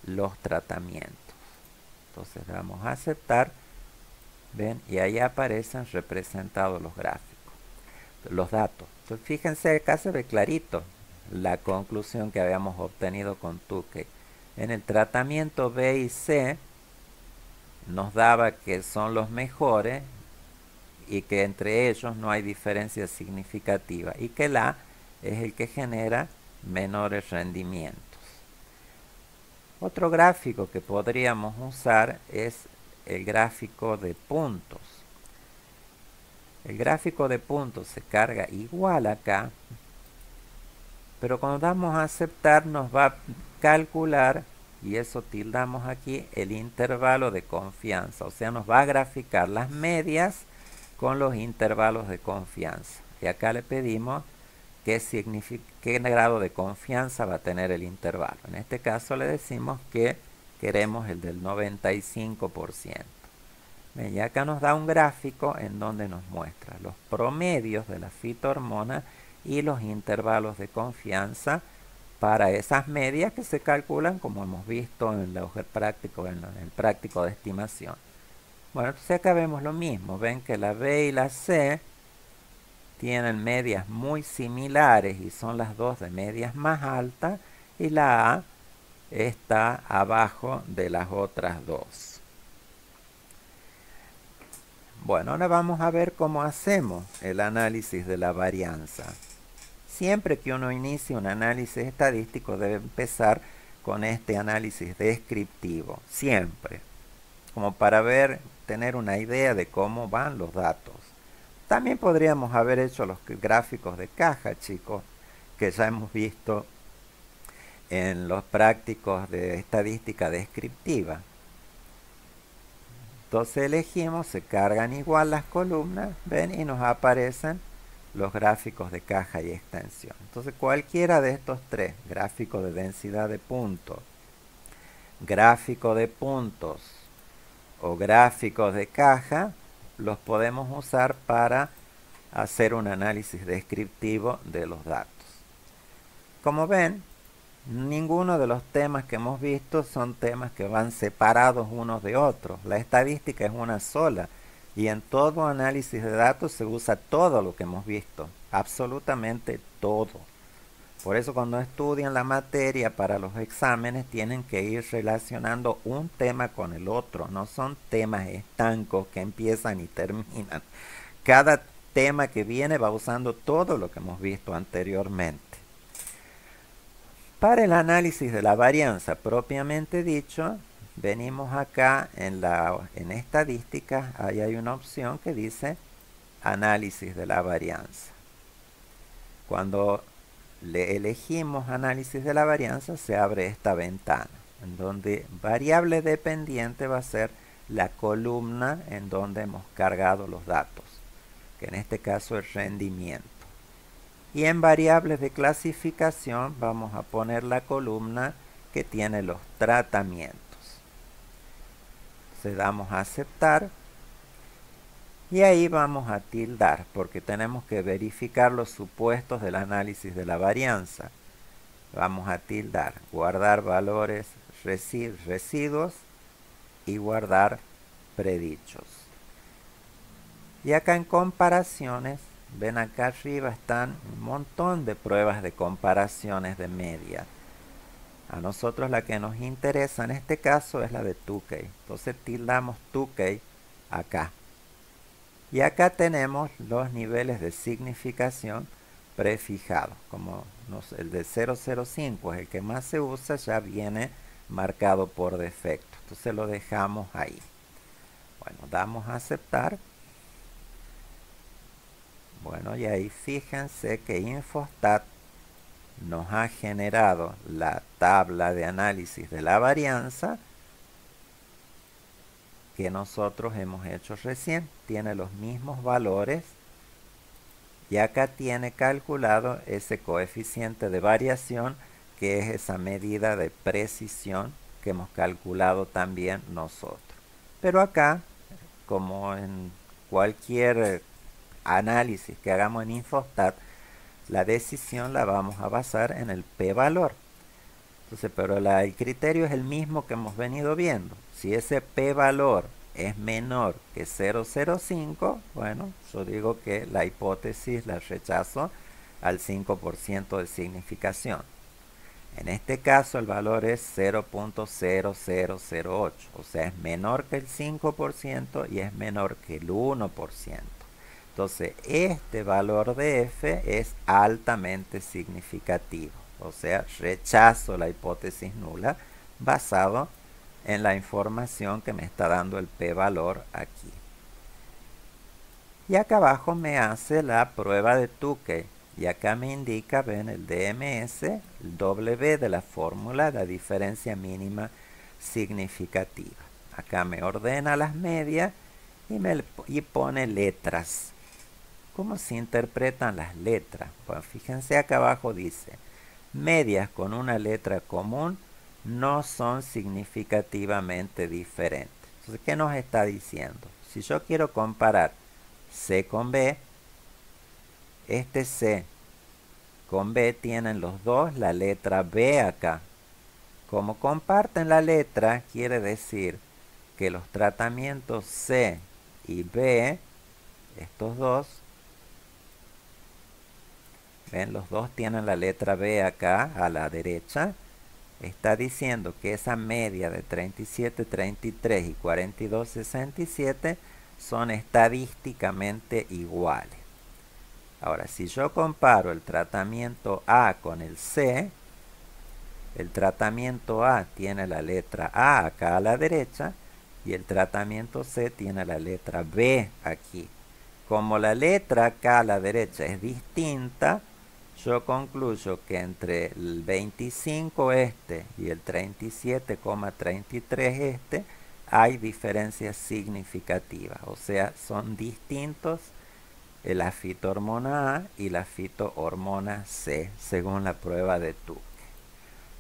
los tratamientos. Entonces vamos a aceptar. ¿Ven? Y ahí aparecen representados los gráficos, los datos. Entonces fíjense, acá se ve clarito la conclusión que habíamos obtenido con Tukey. En el tratamiento B y C nos daba que son los mejores y que entre ellos no hay diferencia significativa y que el A es el que genera menores rendimientos. Otro gráfico que podríamos usar es el gráfico de puntos. El gráfico de puntos se carga igual acá, pero cuando damos a aceptar nos va a calcular, y eso tildamos aquí, el intervalo de confianza. O sea, nos va a graficar las medias con los intervalos de confianza. Y acá le pedimos qué grado de confianza va a tener el intervalo. En este caso le decimos que queremos el del 95%. Y acá nos da un gráfico en donde nos muestra los promedios de la fitohormona y los intervalos de confianza para esas medias que se calculan como hemos visto en el práctico de estimación. Bueno, entonces acá vemos lo mismo. Ven que la B y la C tienen medias muy similares y son las dos de medias más altas, y la A está abajo de las otras dos. Bueno, ahora vamos a ver cómo hacemos el análisis de la varianza. Siempre que uno inicie un análisis estadístico debe empezar con este análisis descriptivo, siempre, como para tener una idea de cómo van los datos. También podríamos haber hecho los gráficos de caja, chicos, que ya hemos visto en los prácticos de estadística descriptiva. Entonces elegimos, se cargan igual las columnas, ven, y nos aparecen los gráficos de caja y extensión. Entonces cualquiera de estos tres, gráfico de densidad de puntos, gráfico de puntos o gráficos de caja, los podemos usar para hacer un análisis descriptivo de los datos. Como ven, ninguno de los temas que hemos visto son temas que van separados unos de otros. La estadística es una sola, y en todo análisis de datos se usa todo lo que hemos visto, absolutamente todo. Por eso cuando estudian la materia para los exámenes tienen que ir relacionando un tema con el otro. No son temas estancos que empiezan y terminan. Cada tema que viene va usando todo lo que hemos visto anteriormente. Para el análisis de la varianza propiamente dicho, venimos acá en estadística, ahí hay una opción que dice análisis de la varianza. Cuando le elegimos análisis de la varianza, se abre esta ventana, en donde variable dependiente va a ser la columna en donde hemos cargado los datos, que en este caso es rendimiento. Y en variables de clasificación vamos a poner la columna que tiene los tratamientos. Le damos a aceptar y ahí vamos a tildar porque tenemos que verificar los supuestos del análisis de la varianza. Vamos a tildar, guardar valores residuos y guardar predichos. Y acá en comparaciones, ven acá arriba están un montón de pruebas de comparaciones de media. A nosotros la que nos interesa en este caso es la de Tukey. Entonces tildamos Tukey acá. Y acá tenemos los niveles de significación prefijados. Como el de 0,05 es el que más se usa, ya viene marcado por defecto. Entonces lo dejamos ahí. Bueno, damos a aceptar. Bueno, y ahí fíjense que Infostat nos ha generado la tabla de análisis de la varianza que nosotros hemos hecho recién. Tiene los mismos valores y acá tiene calculado ese coeficiente de variación, que es esa medida de precisión que hemos calculado también nosotros. Pero acá, como en cualquier análisis que hagamos en Infostat, la decisión la vamos a basar en el p-valor. Entonces, pero el criterio es el mismo que hemos venido viendo. Si ese p-valor es menor que 0,05, bueno, yo digo que la hipótesis la rechazo al 5% de significación. En este caso el valor es 0.0008, o sea, es menor que el 5% y es menor que el 1%. Entonces, este valor de f es altamente significativo. O sea, rechazo la hipótesis nula basado en la información que me está dando el p-valor aquí. Y acá abajo me hace la prueba de Tukey. Y acá me indica, ven, el DMS, el W de la fórmula, la diferencia mínima significativa. Acá me ordena las medias y pone letras. ¿Cómo se interpretan las letras? Bueno, fíjense acá abajo dice, medias con una letra común no son significativamente diferentes. Entonces, ¿qué nos está diciendo? Si yo quiero comparar C con B, este C con B tienen los dos la letra B acá. Como comparten la letra, quiere decir que los tratamientos C y B, estos dos, ven, los dos tienen la letra B acá a la derecha. Está diciendo que esa media de 37,33 y 42,67 son estadísticamente iguales. Ahora, si yo comparo el tratamiento A con el C, el tratamiento A tiene la letra A acá a la derecha y el tratamiento C tiene la letra B aquí. Como la letra acá a la derecha es distinta, yo concluyo que entre el 25 este y el 37,33 este hay diferencias significativas, o sea, son distintos la fitohormona A y la fitohormona C, según la prueba de Tukey.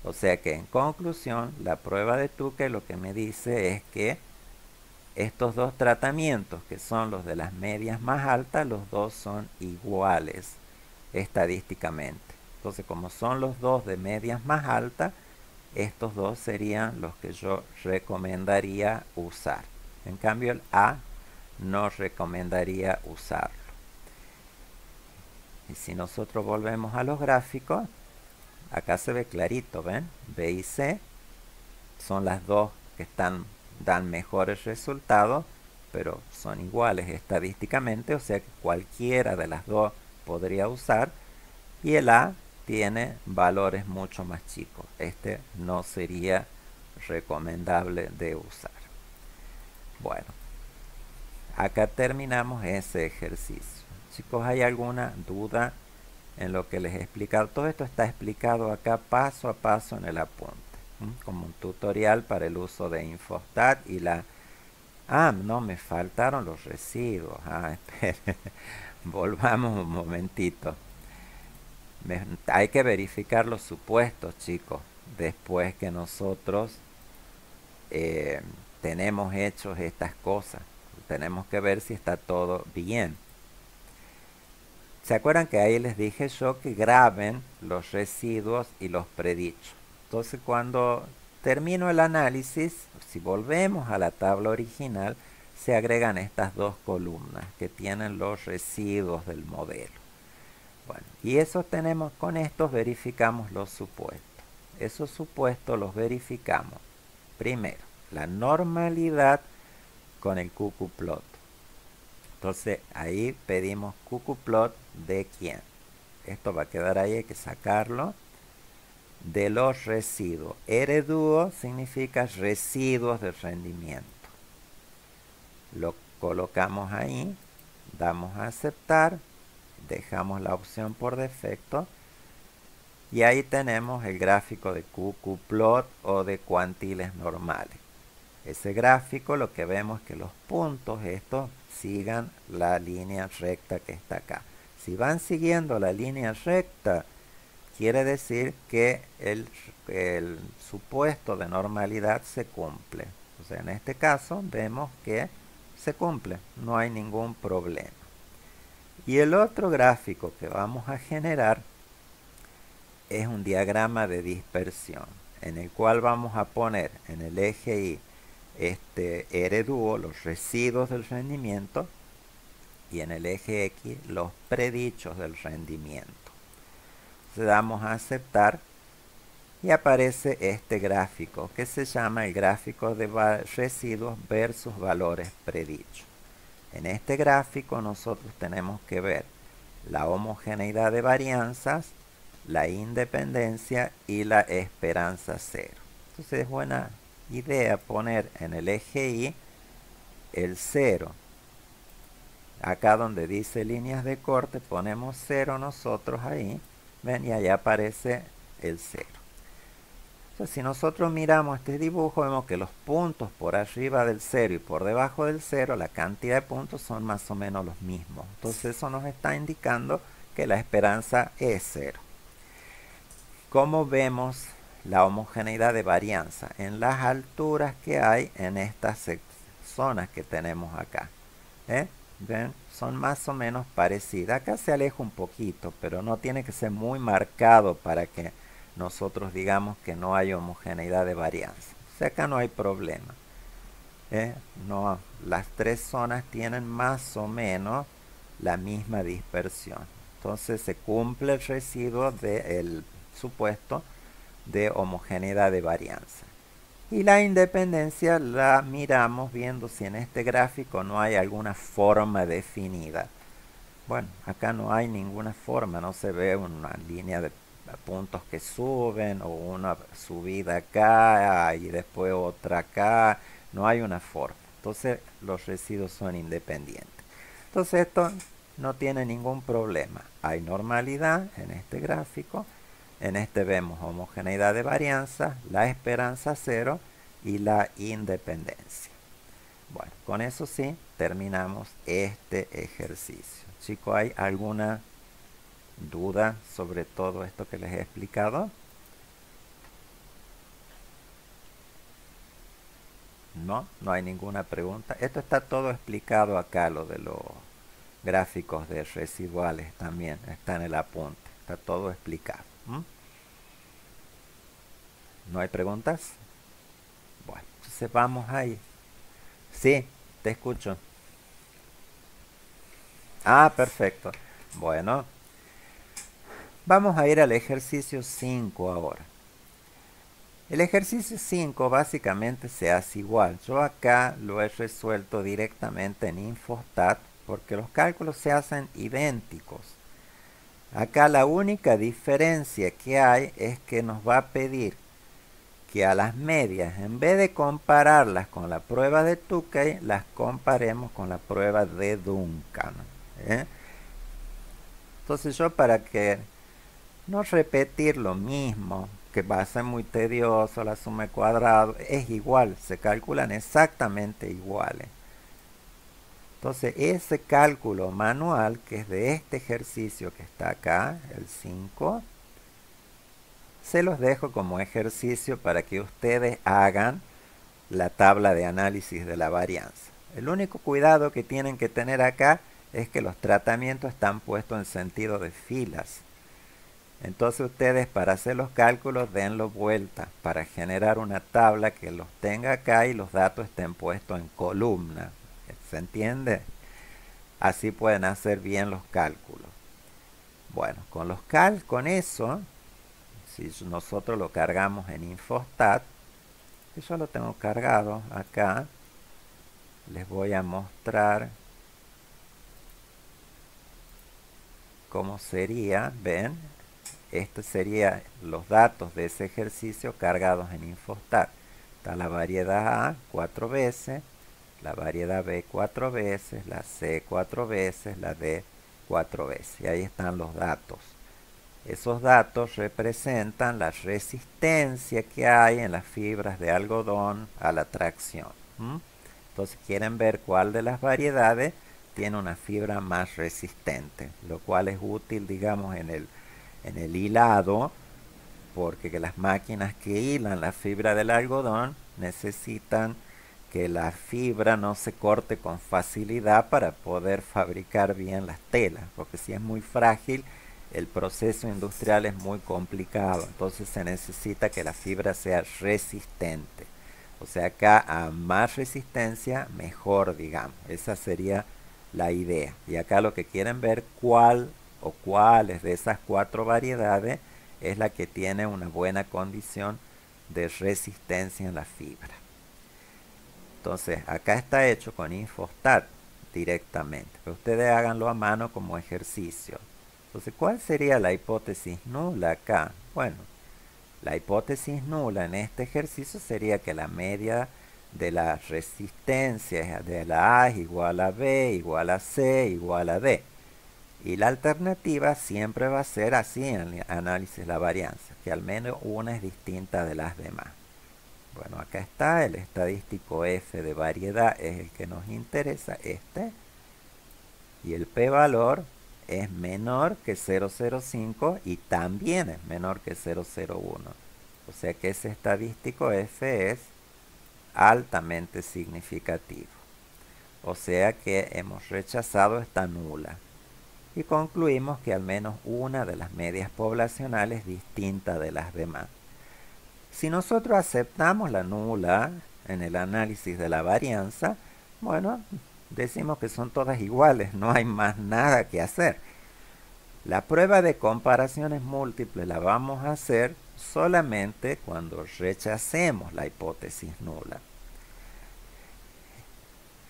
O sea que en conclusión, la prueba de Tukey lo que me dice es que estos dos tratamientos, que son los de las medias más altas, los dos son iguales estadísticamente. Entonces, como son los dos de medias más altas, estos dos serían los que yo recomendaría usar. En cambio, el A no recomendaría usarlo. Y si nosotros volvemos a los gráficos, acá se ve clarito, ¿ven? B y C son las dos que dan mejores resultados, pero son iguales estadísticamente, o sea que cualquiera de las dos podría usar. Y el A tiene valores mucho más chicos. Este no sería recomendable de usar. Bueno, acá terminamos ese ejercicio. Chicos, ¿hay alguna duda en lo que les he explicado? Todo esto está explicado acá paso a paso en el apunte, como un tutorial para el uso de Infostat y la... Ah, no, me faltaron los residuos. Ah, esperen. Volvamos un momentito. Hay que verificar los supuestos, chicos, después que nosotros tenemos hechos estas cosas. Tenemos que ver si está todo bien. ¿Se acuerdan que ahí les dije yo que graben los residuos y los predichos? Entonces, cuando termino el análisis, si volvemos a la tabla original, se agregan estas dos columnas que tienen los residuos del modelo. Bueno, y eso tenemos, con estos verificamos los supuestos. Esos supuestos los verificamos. Primero, la normalidad con el qqplot. Entonces ahí pedimos qqplot de quién. Esto va a quedar ahí, hay que sacarlo. De los residuos. RDuo significa residuos de rendimiento. Lo colocamos ahí, damos a aceptar, dejamos la opción por defecto y ahí tenemos el gráfico de qqplot o de cuantiles normales. Ese gráfico lo que vemos es que los puntos estos sigan la línea recta que está acá. Si van siguiendo la línea recta, quiere decir que el supuesto de normalidad se cumple. O sea, en este caso vemos que se cumple, no hay ningún problema. Y el otro gráfico que vamos a generar es un diagrama de dispersión, en el cual vamos a poner en el eje Y RDuo, los residuos del rendimiento, y en el eje X los predichos del rendimiento. Le damos a aceptar y aparece este gráfico que se llama el gráfico de residuos versus valores predichos. En este gráfico nosotros tenemos que ver la homogeneidad de varianzas la independencia y la esperanza cero. Entonces es buena idea poner en el eje Y el 0. Acá donde dice líneas de corte ponemos 0 nosotros ahí. Ven, y ahí aparece el 0. Entonces si nosotros miramos este dibujo vemos que los puntos por arriba del 0 y por debajo del 0, la cantidad de puntos son más o menos los mismos. Entonces eso nos está indicando que la esperanza es 0. ¿Cómo vemos la homogeneidad de varianza? En las alturas que hay en estas zonas que tenemos acá. ¿Ven? Son más o menos parecidas. Acá se aleja un poquito, pero no tiene que ser muy marcado para que nosotros digamos que no hay homogeneidad de varianza. O sea, acá no hay problema. No, las tres zonas tienen más o menos la misma dispersión. Entonces se cumple el residuo del supuesto de homogeneidad de varianza. Y la independencia la miramos viendo si en este gráfico no hay alguna forma definida. Bueno, acá no hay ninguna forma, no se ve una línea de puntos que suben o una subida acá y después otra acá. No hay una forma. Entonces los residuos son independientes. Entonces esto no tiene ningún problema. Hay normalidad en este gráfico. En este vemos homogeneidad de varianza, la esperanza cero y la independencia. Bueno, con eso sí, terminamos este ejercicio. Chicos, ¿hay alguna duda sobre todo esto que les he explicado? No, no hay ninguna pregunta. Esto está todo explicado acá, lo de los gráficos de residuales también está en el apunte. Está todo explicado. ¿No hay preguntas? Bueno, entonces vamos ahí. Sí, te escucho. Ah, perfecto. Bueno, vamos a ir al ejercicio 5 ahora. El ejercicio 5 básicamente se hace igual. Yo acá lo he resuelto directamente en Infostat porque los cálculos se hacen idénticos. Acá la única diferencia que hay es que nos va a pedir que a las medias, en vez de compararlas con la prueba de Tukey, las comparemos con la prueba de Duncan. Entonces yo, para que no repetir lo mismo, que va a ser muy tedioso, la suma de cuadrado, es igual, se calculan exactamente iguales. Entonces ese cálculo manual, que es de este ejercicio que está acá, el 5, se los dejo como ejercicio para que ustedes hagan la tabla de análisis de la varianza. El único cuidado que tienen que tener acá es que los tratamientos están puestos en sentido de filas. Entonces ustedes, para hacer los cálculos, denlo vuelta para generar una tabla que los tenga acá y los datos estén puestos en columna. ¿Se entiende? Así pueden hacer bien los cálculos. Bueno, con eso, si nosotros lo cargamos en Infostat, yo lo tengo cargado acá, les voy a mostrar cómo sería. Ven, estos serían los datos de ese ejercicio cargados en Infostat. Está la variedad A 4 veces, la variedad B 4 veces, la C 4 veces, la D 4 veces. Y ahí están los datos. Esos datos representan la resistencia que hay en las fibras de algodón a la tracción. Entonces quieren ver cuál de las variedades tiene una fibra más resistente, lo cual es útil, digamos, en el hilado, porque las máquinas que hilan la fibra del algodón necesitan que la fibra no se corte con facilidad para poder fabricar bien las telas, porque si es muy frágil, el proceso industrial es muy complicado. Entonces se necesita que la fibra sea resistente. O sea, acá a más resistencia, mejor, digamos. Esa sería la idea. Y acá lo que quieren ver, cuál o cuáles de esas 4 variedades es la que tiene una buena condición de resistencia en la fibra. Entonces, acá está hecho con Infostat directamente. Pero ustedes háganlo a mano como ejercicio. Entonces, ¿cuál sería la hipótesis nula acá? Bueno, la hipótesis nula en este ejercicio sería que la media de las resistencias de la A es igual a B, igual a C, igual a D. Y la alternativa siempre va a ser así en el análisis de la varianza, que al menos una es distinta de las demás. Bueno, acá está el estadístico F de variedad, es el que nos interesa, este. Y el p-valor es menor que 0,05 y también es menor que 0,01. O sea que ese estadístico F es altamente significativo. O sea que hemos rechazado esta nula. Y concluimos que al menos una de las medias poblacionales es distinta de las demás. Si nosotros aceptamos la nula en el análisis de la varianza, bueno, decimos que son todas iguales, no hay más nada que hacer. La prueba de comparaciones múltiples la vamos a hacer solamente cuando rechacemos la hipótesis nula.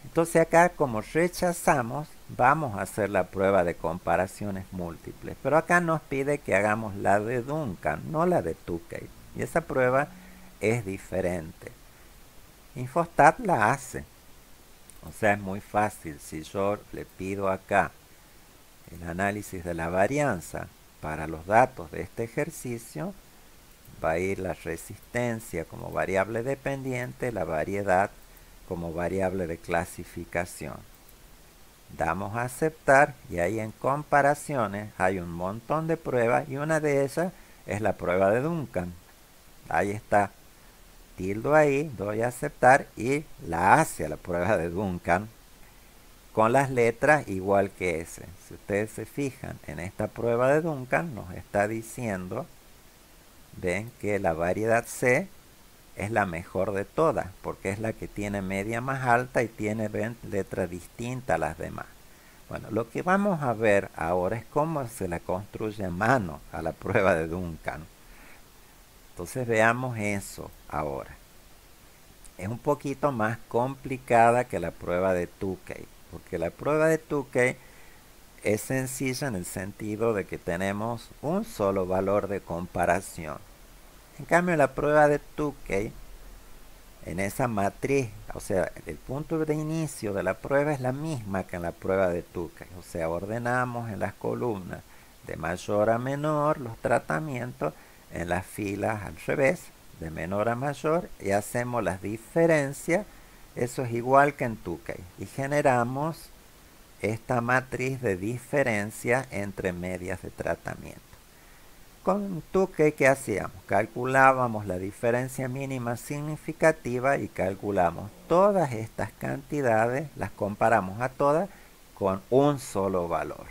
Entonces acá, como rechazamos, vamos a hacer la prueba de comparaciones múltiples. Pero acá nos pide que hagamos la de Duncan, no la de Tukey. Y esa prueba es diferente. Infostat la hace. O sea, es muy fácil. Si yo le pido acá el análisis de la varianza para los datos de este ejercicio, va a ir la resistencia como variable dependiente, la variedad como variable de clasificación. Damos a aceptar y ahí en comparaciones hay un montón de pruebas y una de ellas es la prueba de Duncan. Ahí está. Tildo ahí, doy a aceptar y la hace a la prueba de Duncan con las letras igual que ese. Si ustedes se fijan en esta prueba de Duncan nos está diciendo, ven que la variedad C es la mejor de todas porque es la que tiene media más alta y tiene letra distinta a las demás. Bueno, lo que vamos a ver ahora es cómo se la construye a mano a la prueba de Duncan. Entonces veamos eso ahora. Es un poquito más complicada que la prueba de Tukey, porque la prueba de Tukey es sencilla en el sentido de que tenemos un solo valor de comparación. En cambio, la prueba de Tukey, en esa matriz, o sea, el punto de inicio de la prueba es la misma que en la prueba de Tukey. O sea, ordenamos en las columnas de mayor a menor los tratamientos, en las filas al revés, de menor a mayor, y hacemos las diferencias. Eso es igual que en Tukey. Y generamos esta matriz de diferencia entre medias de tratamiento. Con Tukey, ¿qué hacíamos? Calculábamos la diferencia mínima significativa y calculamos todas estas cantidades, las comparamos a todas con un solo valor.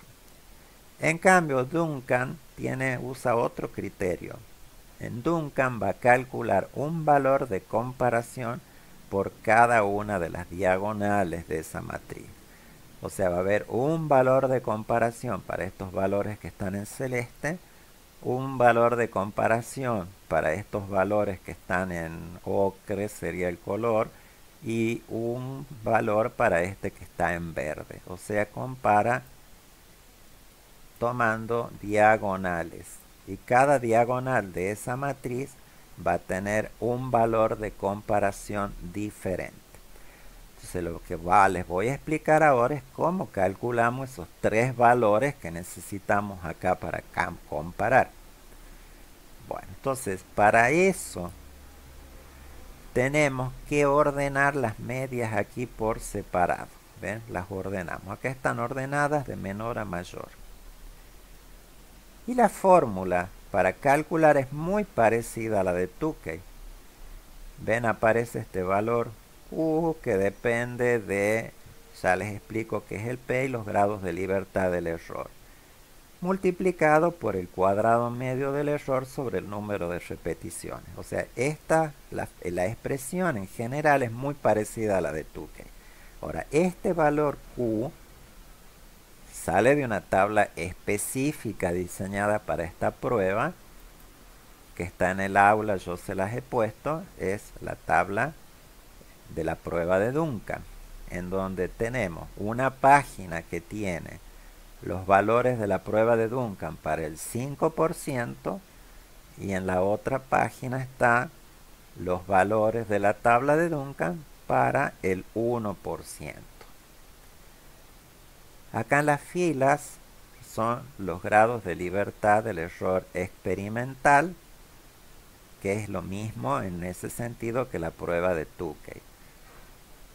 En cambio, Duncan usa otro criterio. En Duncan va a calcular un valor de comparación por cada una de las diagonales de esa matriz. O sea, va a haber un valor de comparación para estos valores que están en celeste, un valor de comparación para estos valores que están en ocre, sería el color, y un valor para este que está en verde. O sea, compara tomando diagonales. Y cada diagonal de esa matriz va a tener un valor de comparación diferente. Entonces lo que les voy a explicar ahora es cómo calculamos esos tres valores que necesitamos acá para comparar. Bueno, entonces para eso tenemos que ordenar las medias aquí por separado. ¿Ven? Las ordenamos. Acá están ordenadas de menor a mayor. Y la fórmula para calcular es muy parecida a la de Tukey. Ven, aparece este valor U que depende de, ya les explico qué es el P y los grados de libertad del error, multiplicado por el cuadrado medio del error sobre el número de repeticiones. O sea, la expresión en general es muy parecida a la de Tukey. Ahora, este valor Q sale de una tabla específica diseñada para esta prueba, que está en el aula, yo se las he puesto, es la tabla de la prueba de Duncan, en donde tenemos una página que tiene los valores de la prueba de Duncan para el 5% y en la otra página está los valores de la tabla de Duncan para el 1%. Acá en las filas son los grados de libertad del error experimental, que es lo mismo en ese sentido que la prueba de Tukey.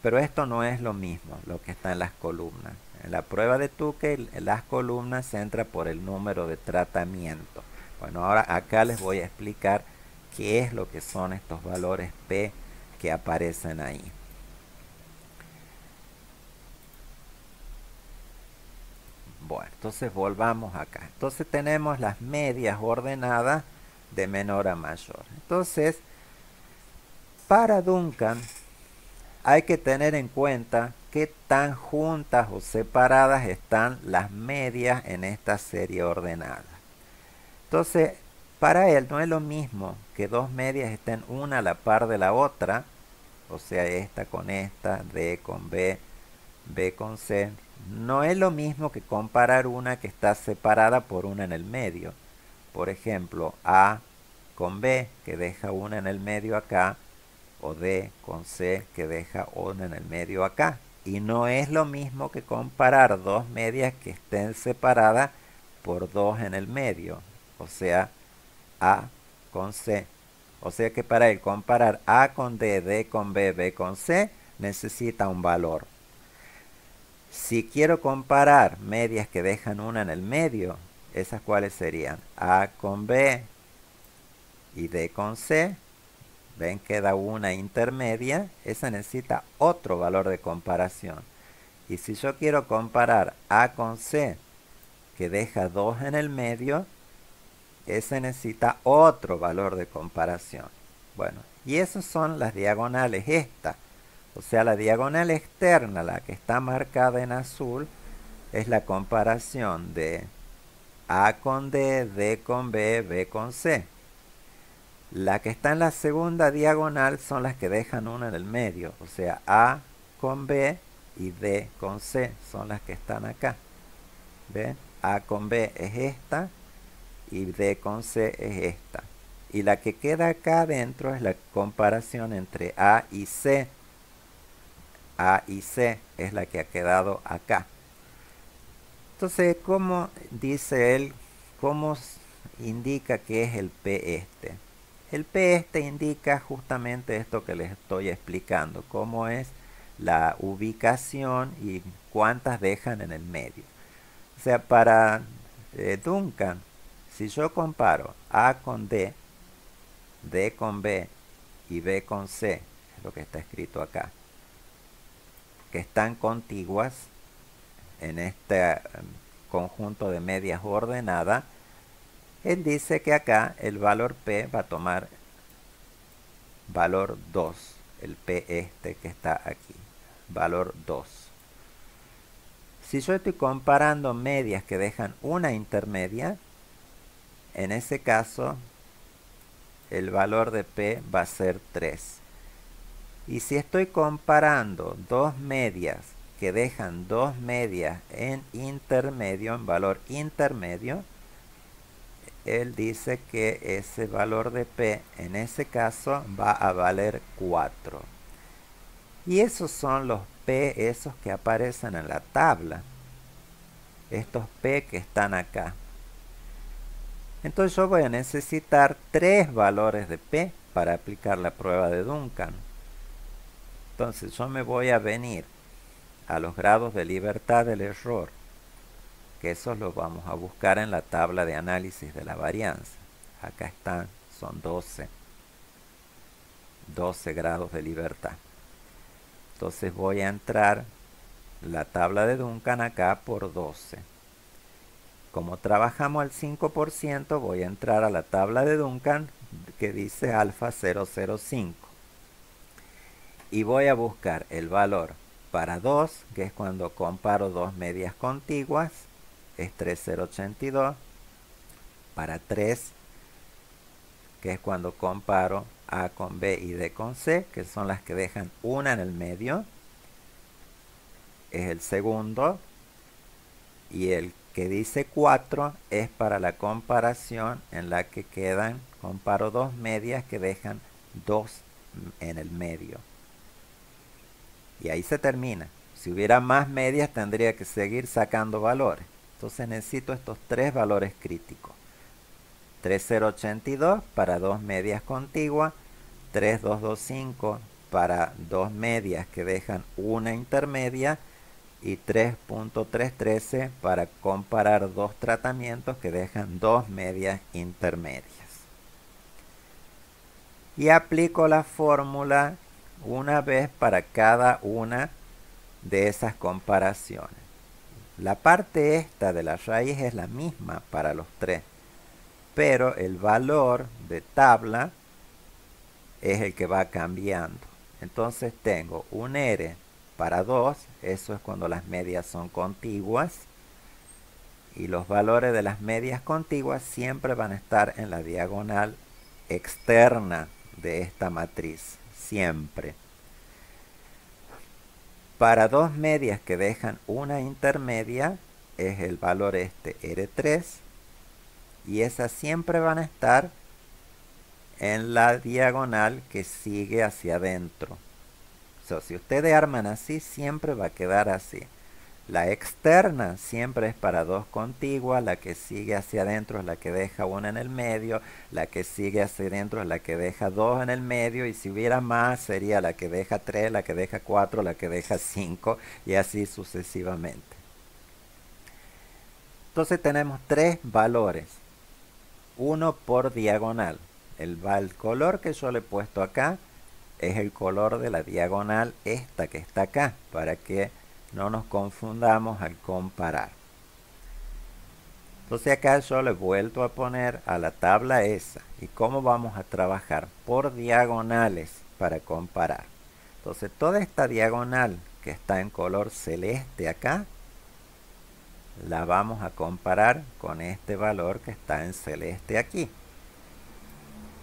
Pero esto no es lo mismo, lo que está en las columnas. En la prueba de Tukey, las columnas se entra por el número de tratamiento. Bueno, ahora acá les voy a explicar qué es lo que son estos valores P que aparecen ahí. Bueno, entonces volvamos acá. Entonces tenemos las medias ordenadas de menor a mayor. Entonces, para Duncan hay que tener en cuenta qué tan juntas o separadas están las medias en esta serie ordenada. Entonces, para él no es lo mismo que dos medias estén una a la par de la otra, o sea, esta con esta, D con B, B con C. No es lo mismo que comparar una que está separada por una en el medio. Por ejemplo, A con B, que deja una en el medio acá, o D con C, que deja una en el medio acá. Y no es lo mismo que comparar dos medias que estén separadas por dos en el medio. O sea, A con C. O sea que para él comparar A con D, D con B, B con C, necesita un valor. Si quiero comparar medias que dejan una en el medio, ¿esas cuáles serían? A con B y D con C. Ven, queda una intermedia. Esa necesita otro valor de comparación. Y si yo quiero comparar A con C, que deja 2 en el medio, ese necesita otro valor de comparación. Bueno, y esas son las diagonales estas. O sea, la diagonal externa, la que está marcada en azul, es la comparación de A con D, D con B, B con C. La que está en la segunda diagonal son las que dejan una en el medio. O sea, A con B y D con C son las que están acá. ¿Ven? A con B es esta y D con C es esta. Y la que queda acá adentro es la comparación entre A y C. A y C es la que ha quedado acá. Entonces, ¿cómo dice él? ¿Cómo indica que es el P este? El P este indica justamente esto que les estoy explicando, cómo es la ubicación y cuántas dejan en el medio. O sea, para Duncan, si yo comparo A con D, D con B y B con C, es lo que está escrito acá, que están contiguas en este conjunto de medias ordenada, él dice que acá el valor P va a tomar valor 2, el P este que está aquí, valor 2. Si yo estoy comparando medias que dejan una intermedia, en ese caso el valor de P va a ser 3. Y si estoy comparando dos medias que dejan dos medias en intermedio, en valor intermedio, él dice que ese valor de P en ese caso va a valer 4. Y esos son los P, esos que aparecen en la tabla. Estos P que están acá. Entonces yo voy a necesitar 3 valores de P para aplicar la prueba de Duncan. Entonces yo me voy a venir a los grados de libertad del error, que esos los vamos a buscar en la tabla de análisis de la varianza. Acá están, son 12 grados de libertad. Entonces voy a entrar la tabla de Duncan acá por 12. Como trabajamos al 5%, voy a entrar a la tabla de Duncan que dice alfa 005. Y voy a buscar el valor para 2, que es cuando comparo dos medias contiguas, es 3082. Para 3, que es cuando comparo A con B y D con C, que son las que dejan una en el medio, es el segundo. Y el que dice 4 es para la comparación en la que quedan, comparo dos medias que dejan 2 en el medio. Y ahí se termina. Si hubiera más medias tendría que seguir sacando valores. Entonces necesito estos tres valores críticos. 3082 para dos medias contiguas, 3225 para dos medias que dejan una intermedia y 3.313 para comparar dos tratamientos que dejan dos medias intermedias. Y aplico la fórmula una vez para cada una de esas comparaciones. La parte esta de la raíz es la misma para los tres, pero el valor de tabla es el que va cambiando. Entonces tengo un R para 2, eso es cuando las medias son contiguas, y los valores de las medias contiguas siempre van a estar en la diagonal externa de esta matriz, siempre. Para dos medias que dejan una intermedia es el valor este R3, y esas siempre van a estar en la diagonal que sigue hacia adentro. Si ustedes arman así, siempre va a quedar así. La externa siempre es para dos contiguas, la que sigue hacia adentro es la que deja una en el medio, la que sigue hacia adentro es la que deja dos en el medio, y si hubiera más sería la que deja 3, la que deja 4, la que deja 5, y así sucesivamente. Entonces tenemos tres valores, uno por diagonal. El color que yo le he puesto acá es el color de la diagonal esta que está acá, para que no nos confundamos al comparar. Entonces acá yo le he vuelto a poner a la tabla esa. ¿Y cómo vamos a trabajar? Por diagonales para comparar. Entonces toda esta diagonal que está en color celeste acá, la vamos a comparar con este valor que está en celeste aquí.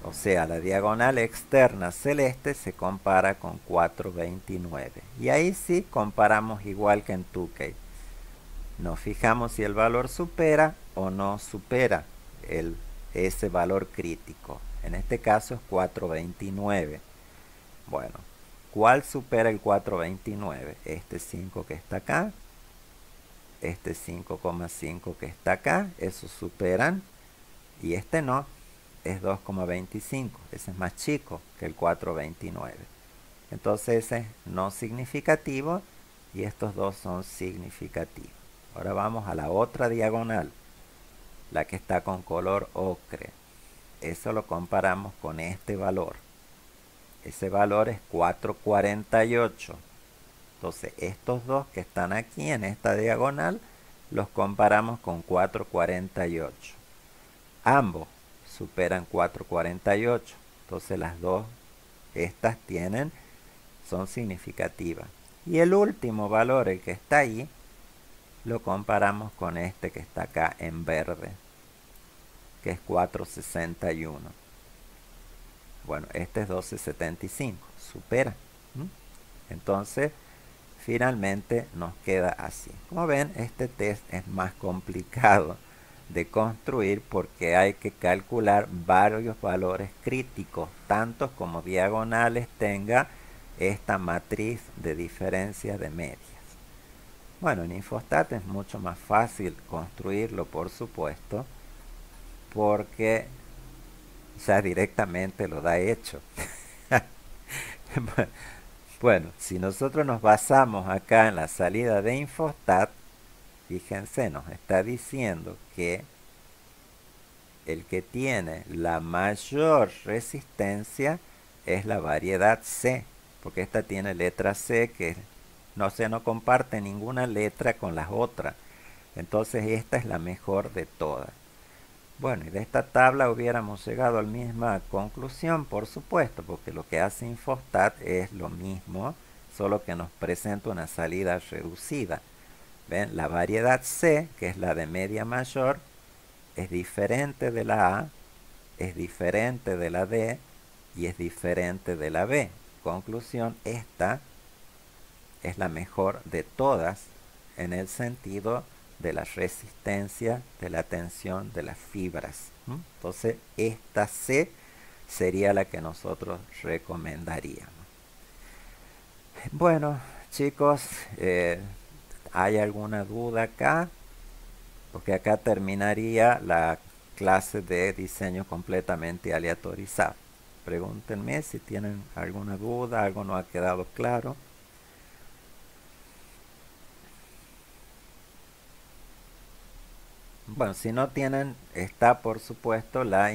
O sea, la diagonal externa celeste se compara con 429. Y ahí sí comparamos igual que en Tukey. Nos fijamos si el valor supera o no supera ese valor crítico. En este caso es 429. Bueno, ¿cuál supera el 429? Este 5 que está acá, este 5,5 que está acá, esos superan, y este no. Es 2,25, ese es más chico que el 429. Entonces ese es no significativo y estos dos son significativos. Ahora vamos a la otra diagonal, la que está con color ocre. Eso lo comparamos con este valor. Ese valor es 448. Entonces estos dos que están aquí en esta diagonal los comparamos con 448. Ambos superan 448. Entonces las dos, estas son significativas. Y el último valor, el que está ahí, lo comparamos con este que está acá en verde, que es 461. Bueno, este es 1275, supera. Entonces, finalmente nos queda así. Como ven, este test es más complicado de construir porque hay que calcular varios valores críticos, tantos como diagonales tenga esta matriz de diferencia de medias. Bueno, en Infostat es mucho más fácil construirlo, por supuesto, porque ya directamente lo da hecho. Bueno, si nosotros nos basamos acá en la salida de Infostat, fíjense, nos está diciendo que el que tiene la mayor resistencia es la variedad C, porque esta tiene letra C que no comparte ninguna letra con las otras. Entonces esta es la mejor de todas. Bueno, y de esta tabla hubiéramos llegado a la misma conclusión, por supuesto, porque lo que hace Infostat es lo mismo, solo que nos presenta una salida reducida. ¿Ven? La variedad C, que es la de media mayor, es diferente de la A, es diferente de la D y es diferente de la B. Conclusión, esta es la mejor de todas en el sentido de la resistencia, de la tensión de las fibras. Entonces, esta C sería la que nosotros recomendaríamos. Bueno, chicos, ¿hay alguna duda acá? Porque acá terminaría la clase de diseño completamente aleatorizado. Pregúntenme si tienen alguna duda, algo no ha quedado claro. Bueno, si no tienen, está por supuesto la